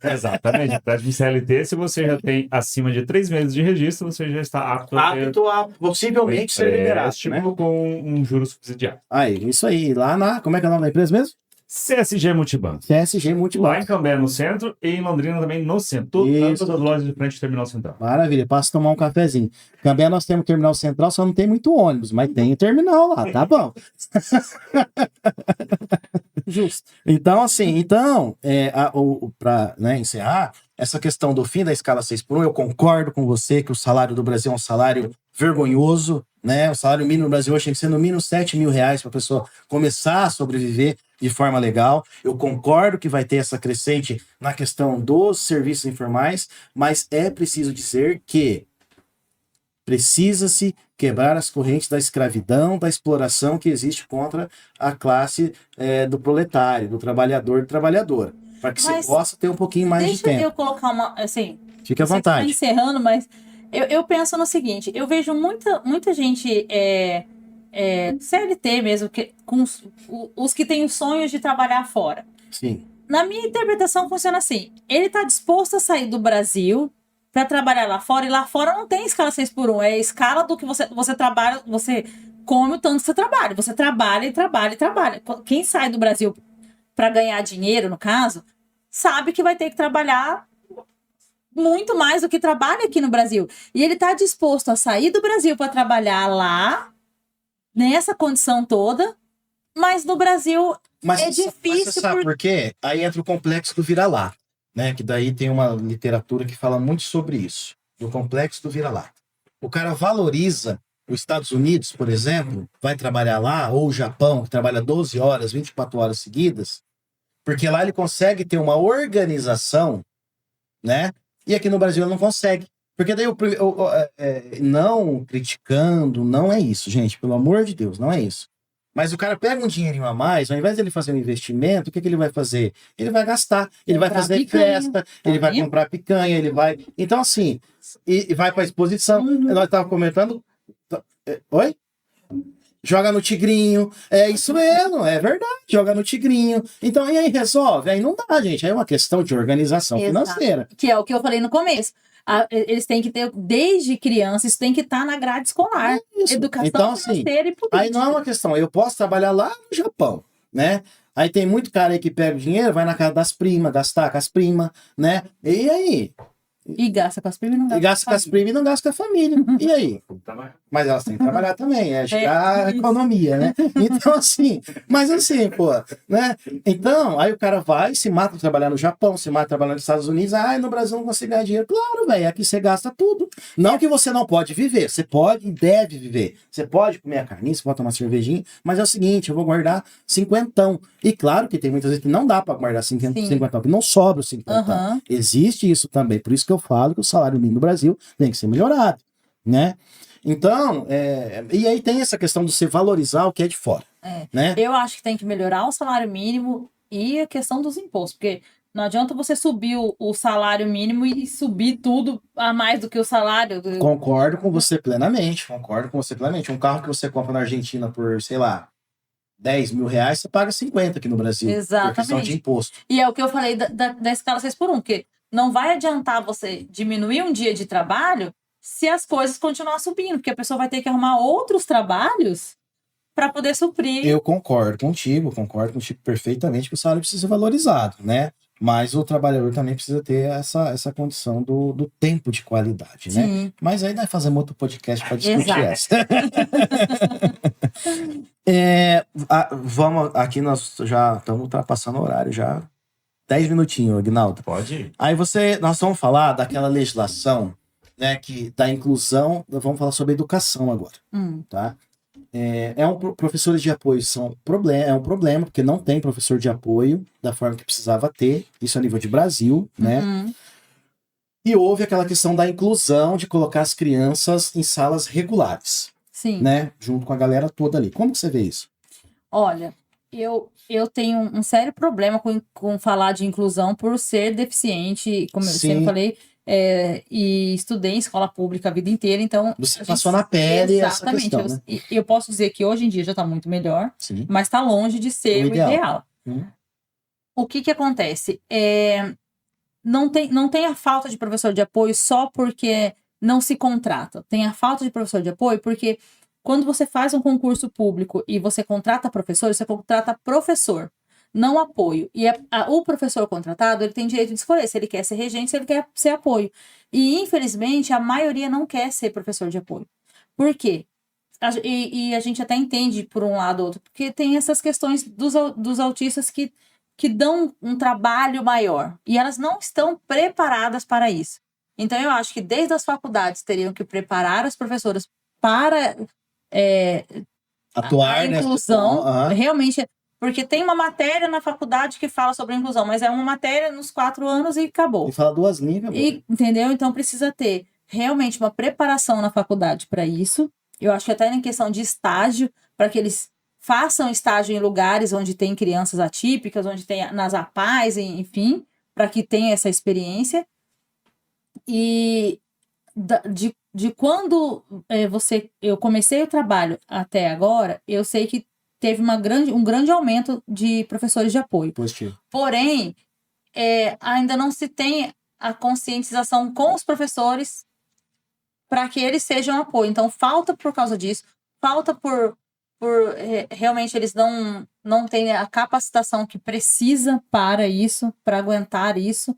Exatamente. Empréstimo CLT, se você já tem acima de 3 meses de registro, você já está apto a ter apto a possivelmente ser liberado, empréstimo né? com um juro subsidiado. Aí, isso aí. Lá na... Como é que é o nome da empresa mesmo? CSG Multibanco. CSG Lá em Multibanco. Cambé, no centro, e em Londrina também no centro. Isso. Todas as lojas de frente ao Terminal Central. Maravilha, passa tomar um cafezinho. Também nós temos terminal central, só não tem muito ônibus, mas tem o terminal lá, tá bom. Justo. Então, assim, para encerrar, essa questão do fim da escala 6x1, eu concordo com você que o salário do Brasil é um salário vergonhoso, né? O salário mínimo no Brasil hoje tem que ser no mínimo R$7.000 para a pessoa começar a sobreviver de forma legal. Eu concordo que vai ter essa crescente na questão dos serviços informais, mas é preciso dizer que precisa-se quebrar as correntes da escravidão, da exploração que existe contra a classe do proletário, do trabalhor e trabalhadora, para que Mas você possa ter um pouquinho mais de deixa tempo. eu colocar uma, assim, Fique à você está vontade. encerrando, mas eu penso no seguinte, eu vejo muita gente CLT mesmo, com os que têm os sonhos de trabalhar fora. Sim. Na minha interpretação funciona assim, ele está disposto a sair do Brasil para trabalhar lá fora, e lá fora não tem escala 6x1, é a escala do que você trabalha, você come o tanto que você trabalha. Você trabalha e trabalha e trabalha. Quem sai do Brasil para ganhar dinheiro, no caso, sabe que vai ter que trabalhar muito mais do que trabalha aqui no Brasil. E ele está disposto a sair do Brasil para trabalhar lá, nessa condição toda, mas no Brasil é difícil. Você sabe por quê? Aí entra o complexo do vira-lata, né? Que daí tem uma literatura que fala muito sobre isso, do complexo do vira-lata. O cara valoriza os Estados Unidos, por exemplo, vai trabalhar lá, ou o Japão, que trabalha 12 horas, 24 horas seguidas, porque lá ele consegue ter uma organização, né? E aqui no Brasil ele não consegue. Porque daí, não criticando, não é isso, gente, pelo amor de Deus, não é isso. Mas o cara pega um dinheirinho a mais, ao invés dele fazer um investimento, o que ele vai fazer? Ele vai gastar, ele vai Comprar fazer picanha, festa, ele vai vendo? comprar picanha, ele vai... Então, assim, e vai pra exposição. Nós estávamos comentando... Oi? Joga no Tigrinho. É isso mesmo, é verdade. Joga no Tigrinho. Então, e aí resolve? Aí não dá, gente. Aí é uma questão de organização Exato. financeira. Que é o que eu falei no começo. Eles têm que ter, desde criança, isso tem que estar na grade escolar. Isso. Educação Então, assim, financeira e política. aí não é uma questão. Eu posso trabalhar lá no Japão, né? Aí tem muito cara aí que pega o dinheiro, vai na casa das primas, gastar com as primas, né? E aí? E gasta com as primas e não E gasta gasta com as primas e não gasta com a família. E aí? Mas elas têm que trabalhar também, é a isso. economia, né? Então, assim, mas assim, pô, né? Então, aí o cara vai, se mata pra trabalhar no Japão, se mata trabalhando nos Estados Unidos, no Brasil não consigo ganhar dinheiro. Claro, velho, aqui você gasta tudo. Não que você não pode viver, você pode e deve viver. Você pode comer a carninha, você pode tomar cervejinha, mas é o seguinte, eu vou guardar 50. E claro que tem muitas vezes que não dá pra guardar 50, Sim. que não sobra os 50. Aham. Existe isso também, por isso que eu falo que o salário mínimo do Brasil tem que ser melhorado, né? Então, e aí tem essa questão de você valorizar o que é de fora, né? Eu acho que tem que melhorar o salário mínimo e a questão dos impostos, porque não adianta você subir o salário mínimo e subir tudo a mais do que o salário. Concordo com você plenamente, Um carro que você compra na Argentina por, sei lá, 10 mil reais, você paga 50 aqui no Brasil. Exatamente. Por questão de imposto. E é o que eu falei da escala 6x1, que não vai adiantar você diminuir um dia de trabalho se as coisas continuarem subindo, porque a pessoa vai ter que arrumar outros trabalhos para poder suprir. Eu concordo contigo perfeitamente que o salário precisa ser valorizado, né? Mas o trabalhador também precisa ter essa condição do tempo de qualidade, né? Sim. Mas aí nós fazemos outro podcast para discutir Exato. essa. Vamos, aqui nós já estamos ultrapassando o horário, já 10 minutinhos, Aguinaldo. Pode ir. Aí nós vamos falar daquela legislação, né, da inclusão, vamos falar sobre educação agora, tá? Professores de apoio é um problema, porque não tem professor de apoio da forma que precisava ter, isso a nível de Brasil, né? E houve aquela questão da inclusão, de colocar as crianças em salas regulares, Sim. né? Junto com a galera toda ali. Como que você vê isso? Olha, eu tenho um sério problema com falar de inclusão por ser deficiente, como eu sempre falei, e estudei em escola pública a vida inteira, então... Você passou na pele essa Exatamente. questão, né? Eu posso dizer que hoje em dia já está muito melhor, Sim. mas está longe de ser o ideal. O que acontece? Não tem a falta de professor de apoio só porque não se contrata. Tem a falta de professor de apoio porque quando você faz um concurso público e você contrata professor, você contrata professor, não apoio. E o professor contratado, ele tem direito de escolher se ele quer ser regente, se ele quer ser apoio. E, infelizmente, a maioria não quer ser professor de apoio. Por quê? E a gente até entende por um lado ou outro, porque tem essas questões dos autistas que dão um trabalho maior. E elas não estão preparadas para isso. Então, eu acho que desde as faculdades teriam que preparar as professoras para atuar a inclusão, realmente, porque tem uma matéria na faculdade que fala sobre a inclusão, mas é uma matéria nos 4 anos e acabou. E fala 2 línguas. Entendeu? Então precisa ter realmente uma preparação na faculdade para isso. Eu acho que até em questão de estágio, para que eles façam estágio em lugares onde tem crianças atípicas, onde tem nas APAES, enfim, para que tenha essa experiência. E de quando eu comecei o trabalho até agora, eu sei que teve um grande aumento de professores de apoio. Positivo. Porém, ainda não se tem a conscientização com os professores para que eles sejam apoio. Então, falta por causa disso, falta por realmente eles não têm a capacitação que precisa para isso, para aguentar isso.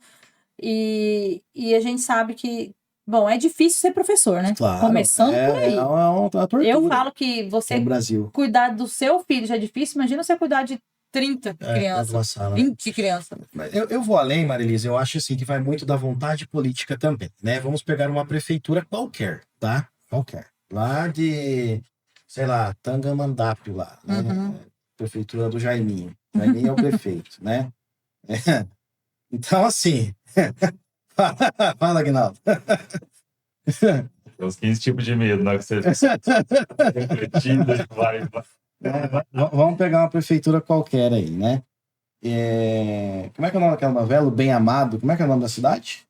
E a gente sabe que, bom, é difícil ser professor, né? Claro, começando por aí. É uma tortura. Eu falo que você no Brasil. cuidar do seu filho já é difícil, imagina você cuidar de 30 crianças, Sala, 20 crianças. Eu vou além, Marilisa, eu acho assim que vai muito da vontade política também, né? Vamos pegar uma prefeitura qualquer, tá? Qualquer. Lá de, sei lá, Tangamandápio lá, né? Prefeitura do Jaiminho. Jaiminho é o prefeito, né? Então, assim... Fala, Aguinaldo. Tem uns 15 tipos de medo, né? Que você refletindo, vai. Vamos pegar uma prefeitura qualquer aí, né? Como é que é o nome daquela novela? O Bem Amado. Como é que é o nome da cidade?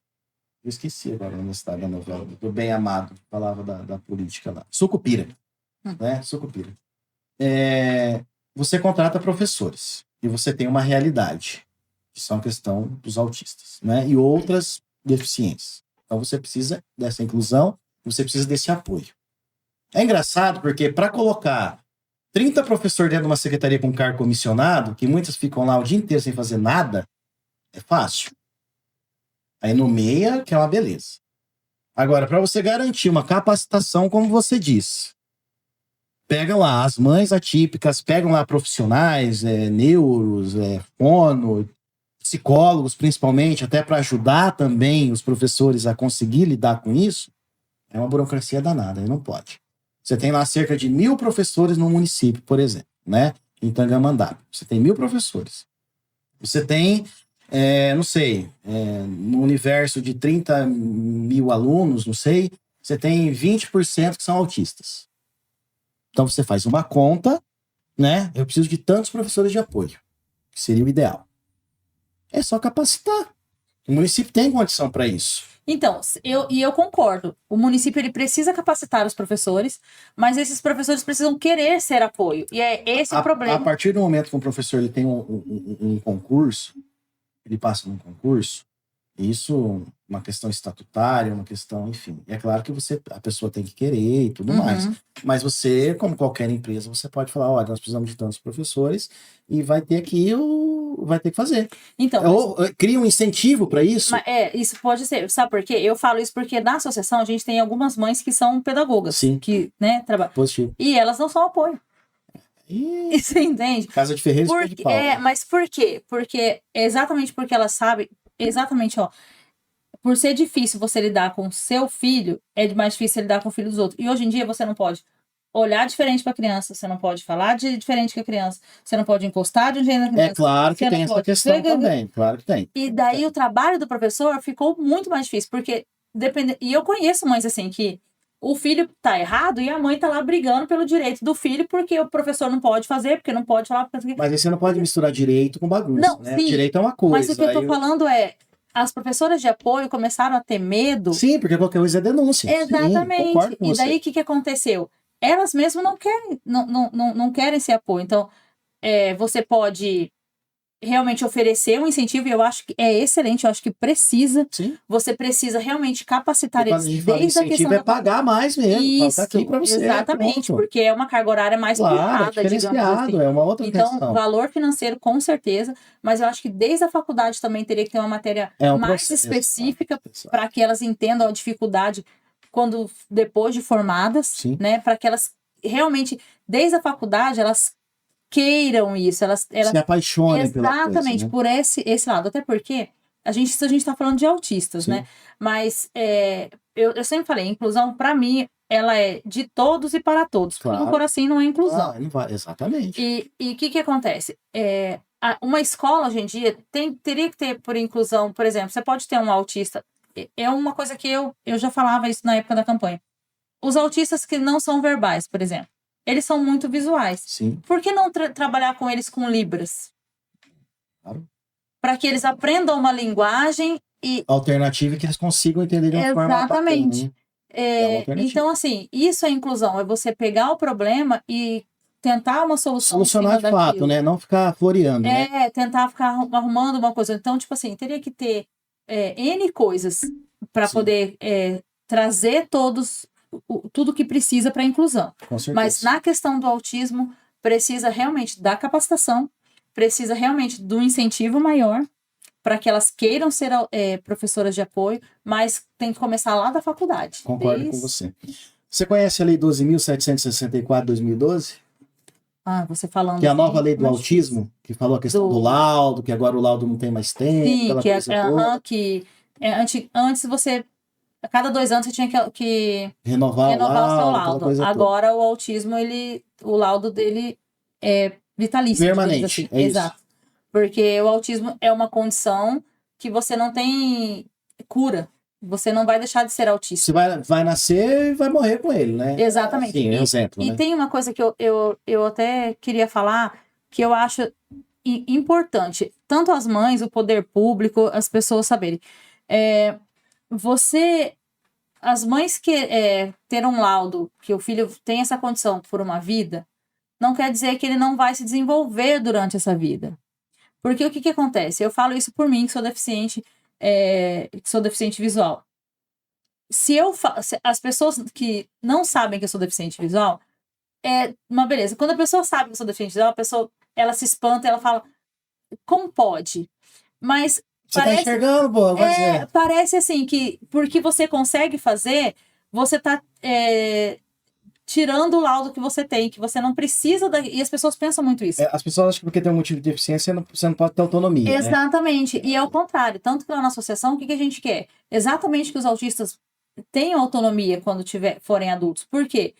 Eu esqueci agora o nome da cidade da novela. Do Bem Amado. Falava da política lá. Sucupira. Né? Sucupira. Você contrata professores. E você tem uma realidade. Que são a questão dos autistas. Né? E outras deficiências. Então você precisa dessa inclusão. Você precisa desse apoio. É engraçado porque para colocar 30 professores dentro de uma secretaria com cargo comissionado, que muitas ficam lá o dia inteiro sem fazer nada, é fácil. Aí nomeia, que é uma beleza. Agora, para você garantir uma capacitação, como você disse, pegam lá as mães atípicas, pegam lá profissionais, neuros, fono, psicólogos principalmente, até para ajudar também os professores a conseguir lidar com isso, é uma burocracia danada, aí não pode. Você tem lá cerca de 1.000 professores no município, por exemplo, né? Em Tangamandapé. Você tem 1.000 professores. Você tem, não sei, no universo de 30.000 alunos, não sei, você tem 20% que são autistas. Então você faz uma conta, né? Eu preciso de tantos professores de apoio, que seria o ideal. É só capacitar. O município tem condição para isso. Então, eu concordo. O município ele precisa capacitar os professores, mas esses professores precisam querer ser apoio. E é esse o problema. A partir do momento que um professor ele tem um concurso, ele passa num concurso, isso é uma questão estatutária, uma questão, enfim. É claro que a pessoa tem que querer e tudo mais. Mas você, como qualquer empresa, você pode falar, olha, nós precisamos de tantos professores e vai ter que fazer. Então, cria um incentivo para isso. Isso pode ser. Sabe por quê? Eu falo isso porque na associação a gente tem algumas mães que são pedagogas. Sim. Que, né, trabalham. Positivo. E elas não são apoio. E você entende? Casa de Ferreira e de pau. Mas por quê? Porque exatamente porque elas sabem, exatamente, por ser difícil você lidar com seu filho, é mais difícil lidar com o filho dos outros. E hoje em dia você não pode olhar diferente para a criança, você não pode falar diferente com a criança, você não pode encostar de um jeito na criança. É claro que tem essa questão também, claro que tem. E daí o trabalho do professor ficou muito mais difícil, porque e eu conheço mães assim que o filho tá errado e a mãe tá lá brigando pelo direito do filho porque o professor não pode fazer, porque não pode falar. Mas aí você não pode misturar direito com bagunça, não, né? Sim, direito é uma coisa. Mas o que eu tô falando é, as professoras de apoio começaram a ter medo. Sim, porque qualquer coisa é denúncia. Exatamente. Sim, concordo com e daí você. o que aconteceu? Elas mesmas não querem esse apoio. Então, você pode realmente oferecer um incentivo, e eu acho que é excelente, eu acho que precisa. Sim. Você precisa realmente capacitar eles desde a questão da pagar mais mesmo. Isso, tá aqui pra você, exatamente, pronto. porque é uma carga horária mais puxada, digamos assim. É uma outra então, questão. Valor financeiro, com certeza, mas eu acho que desde a faculdade também teria que ter uma matéria mais específica para que elas entendam a dificuldade depois de formadas, Sim. né? Para que elas realmente, desde a faculdade, elas queiram isso, elas se apaixonem exatamente pela coisa, né? por esse lado, até porque a gente está falando de autistas, Sim. né? Mas eu sempre falei, inclusão para mim ela é de todos e para todos, Claro. porque no coração não é inclusão. Não vai, exatamente. E o que acontece? Uma escola hoje em dia teria que ter por inclusão, por exemplo, você pode ter um autista, é uma coisa que eu já falava isso na época da campanha. Os autistas que não são verbais, por exemplo, eles são muito visuais. Sim. Por que não trabalhar com eles com libras? Claro. Para que eles aprendam uma linguagem e... alternativa que eles consigam entender de uma forma bacana. Exatamente. Então, assim, isso é inclusão. É você pegar o problema e tentar uma solução. Solucionar de fato, daquilo. né? Não ficar floreando, né? Tentar ficar arrumando uma coisa. Então, tipo assim, teria que ter N coisas para poder trazer tudo que precisa para a inclusão. Com certeza. Mas na questão do autismo, precisa realmente da capacitação, precisa realmente do incentivo maior para que elas queiram ser professoras de apoio, mas tem que começar lá da faculdade. Concordo com você. Você conhece a Lei 12.764 de 2012? Você falando... Que é a nova lei do autismo, que falou a questão do laudo, que agora o laudo não tem mais tempo. Sim, antes você... A cada 2 anos você tinha que renovar o seu laudo. Agora o autismo, o laudo dele é vitalício. Permanente, assim. Exato. Porque o autismo é uma condição que você não tem cura. Você não vai deixar de ser autista. Você vai nascer e vai morrer com ele, né? Exatamente. Sim, exemplo, E né? tem uma coisa que eu até queria falar, que eu acho importante, tanto as mães, o poder público, as pessoas saberem. As mães que ter um laudo, que o filho tem essa condição por uma vida, não quer dizer que ele não vai se desenvolver durante essa vida. Porque o que acontece? Eu falo isso por mim, que sou deficiente visual. Se as pessoas que não sabem que eu sou deficiente visual, é uma beleza. Quando a pessoa sabe que eu sou deficiente visual, ela se espanta, ela fala, como pode? Mas Você tá enxergando, pô, vai dizer. parece assim que porque você consegue fazer, você tá tirando o laudo que você tem, que você não precisa e as pessoas pensam muito isso. As pessoas acham que porque tem um motivo de deficiência, você não pode ter autonomia, né? Exatamente. E é o contrário. Tanto que lá na associação, o que a gente quer? Exatamente que os autistas tenham autonomia quando forem adultos. Por quê?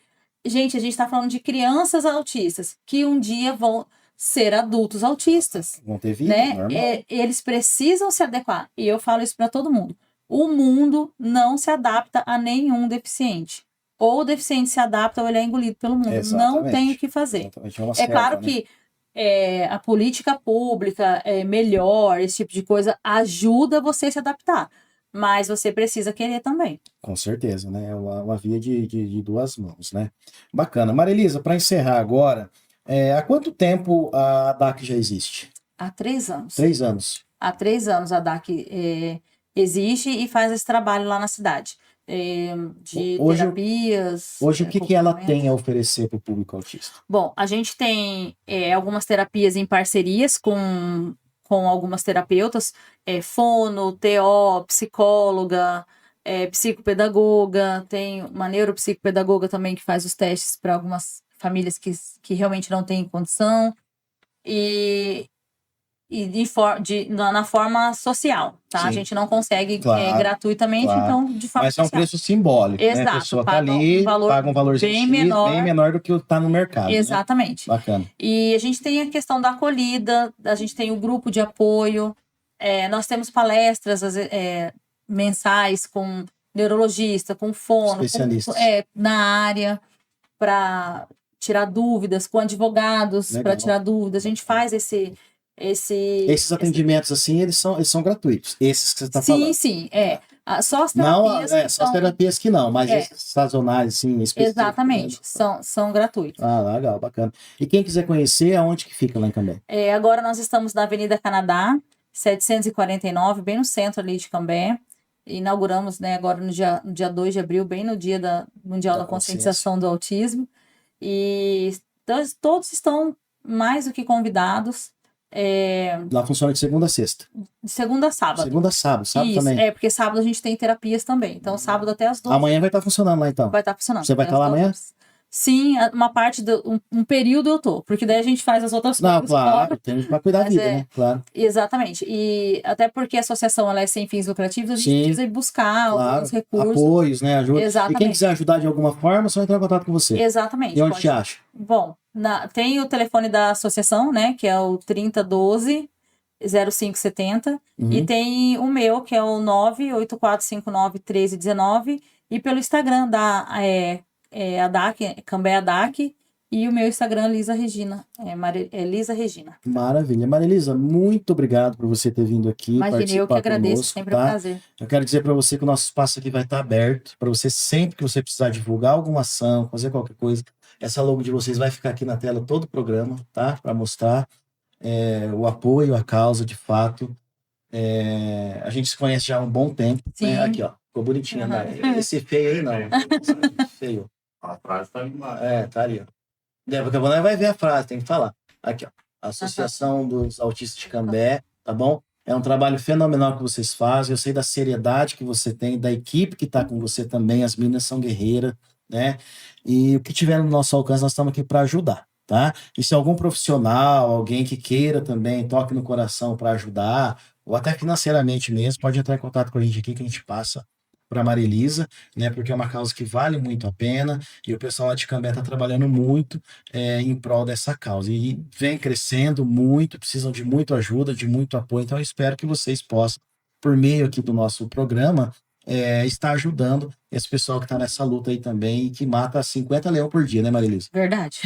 Gente, a gente está falando de crianças autistas que um dia vão ser adultos autistas. Vão ter vida, né? normal. Eles precisam se adequar. E eu falo isso para todo mundo. O mundo não se adapta a nenhum deficiente. Ou o deficiente se adapta ou ele é engolido pelo mundo. Exatamente. Não tem o que fazer. Exatamente. Claro que a política pública melhor, esse tipo de coisa, ajuda você a se adaptar. Mas você precisa querer também. Com certeza, né? É uma via de duas mãos, né? Bacana. Marilisa, para encerrar agora, há quanto tempo a DAC já existe? Há 3 anos. 3 anos. Há 3 anos a DAC existe e faz esse trabalho lá na cidade. De terapias. Hoje, o que ela tem a oferecer para o público autista? Bom, a gente tem algumas terapias em parcerias com algumas terapeutas, fono, TO, psicóloga, psicopedagoga, tem uma neuropsicopedagoga também que faz os testes para algumas famílias que realmente não têm condição, e na forma social, tá? Sim. A gente não consegue gratuitamente, claro. Então, de forma social. Mas é um preço simbólico, Exato, né? A pessoa tá ali, paga um valorzinho bem menor do que está no mercado. Exatamente. Né? Bacana. E a gente tem a questão da acolhida, a gente tem o grupo de apoio, nós temos palestras mensais com neurologista, com fono, especialistas na área, para tirar dúvidas, com advogados para tirar dúvidas. A gente faz esses atendimentos assim, eles são gratuitos. Esses que você está falando. Sim. Só as terapias. Não, só as terapias que não, mas esses sazonais, sim, específicos. Exatamente, são gratuitos. Legal, bacana. E quem quiser conhecer, aonde que fica lá em Cambé? Agora nós estamos na Avenida Canadá, 749, bem no centro ali de Cambé. Inauguramos, né, agora no dia 2 de abril, bem no dia Mundial da Conscientização do Autismo. E todos estão mais do que convidados. Lá funciona de segunda a sexta. De segunda a sábado. Segunda a sábado, sábado também. Porque sábado a gente tem terapias também. Então, sábado até as 12. Amanhã vai estar funcionando lá, então? Vai estar funcionando. Você vai estar lá amanhã? Sim, uma parte, um período eu tô. Porque daí a gente faz as outras coisas. Não, claro, tem que cuidar da vida, né? Claro. Exatamente. E até porque a associação ela é sem fins lucrativos, a gente precisa buscar alguns recursos. Apoios, né? Ajuda. Exatamente. E quem quiser ajudar de alguma forma, só entrar em contato com você. Exatamente. E onde te acha? Bom, tem o telefone da associação, né? Que é o 3012 0570. E tem o meu, que é o 984591319. E pelo Instagram da a DAC, Cambé ADAC. E o meu Instagram, Lisa Regina. Lisa Regina. Maravilha. Marilisa, muito obrigado por você ter vindo aqui. Imagina, eu que agradeço, conosco, sempre é um prazer. Eu quero dizer para você que o nosso espaço aqui vai estar aberto, para você sempre que você precisar divulgar alguma ação, fazer qualquer coisa, essa logo de vocês vai ficar aqui na tela todo o programa, tá? Para mostrar o apoio à causa, de fato. A gente se conhece já há um bom tempo. Sim. Né? Aqui, ó, ficou bonitinho. Né? Esse feio aí, não. Feio. A frase tá ali lá. Tá ali, ó. Daqui a pouco vai ver a frase, tem que falar. Aqui, ó. Associação dos Autistas de Cambé, tá bom? É um trabalho fenomenal que vocês fazem. Eu sei da seriedade que você tem, da equipe que tá com você também. As meninas são guerreiras, né? E o que tiver no nosso alcance, nós estamos aqui para ajudar, tá? E se algum profissional, alguém que queira também, toque no coração para ajudar, ou até financeiramente mesmo, pode entrar em contato com a gente aqui que a gente passa para Marilisa, né, porque é uma causa que vale muito a pena e o pessoal lá de Cambé está trabalhando muito em prol dessa causa e vem crescendo muito, precisam de muita ajuda, de muito apoio, então eu espero que vocês possam, por meio aqui do nosso programa, estar ajudando esse pessoal que está nessa luta aí também, e que mata 50 leões por dia, né, Marilisa? Verdade.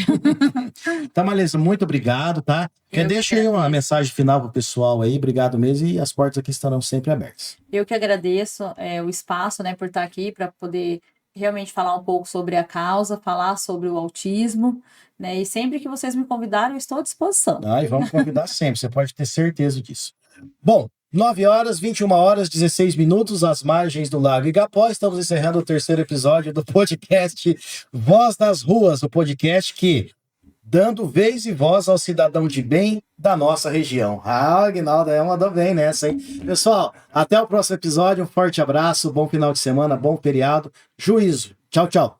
Tá, Marilisa, muito obrigado, tá? Deixa aí uma mensagem final pro pessoal aí, obrigado mesmo, e as portas aqui estarão sempre abertas. Eu que agradeço o espaço, né, por estar aqui, para poder realmente falar um pouco sobre a causa, falar sobre o autismo, né, e sempre que vocês me convidarem, eu estou à disposição. E vamos convidar sempre, você pode ter certeza disso. Bom, 9h, 21h, 16 minutos, às margens do Lago Igapó. Estamos encerrando o 3º episódio do podcast Voz das Ruas, o podcast que dando vez e voz ao cidadão de bem da nossa região. O Aguinaldo mandou bem nessa, hein? Pessoal, até o próximo episódio, um forte abraço, bom final de semana, bom feriado, juízo. Tchau, tchau.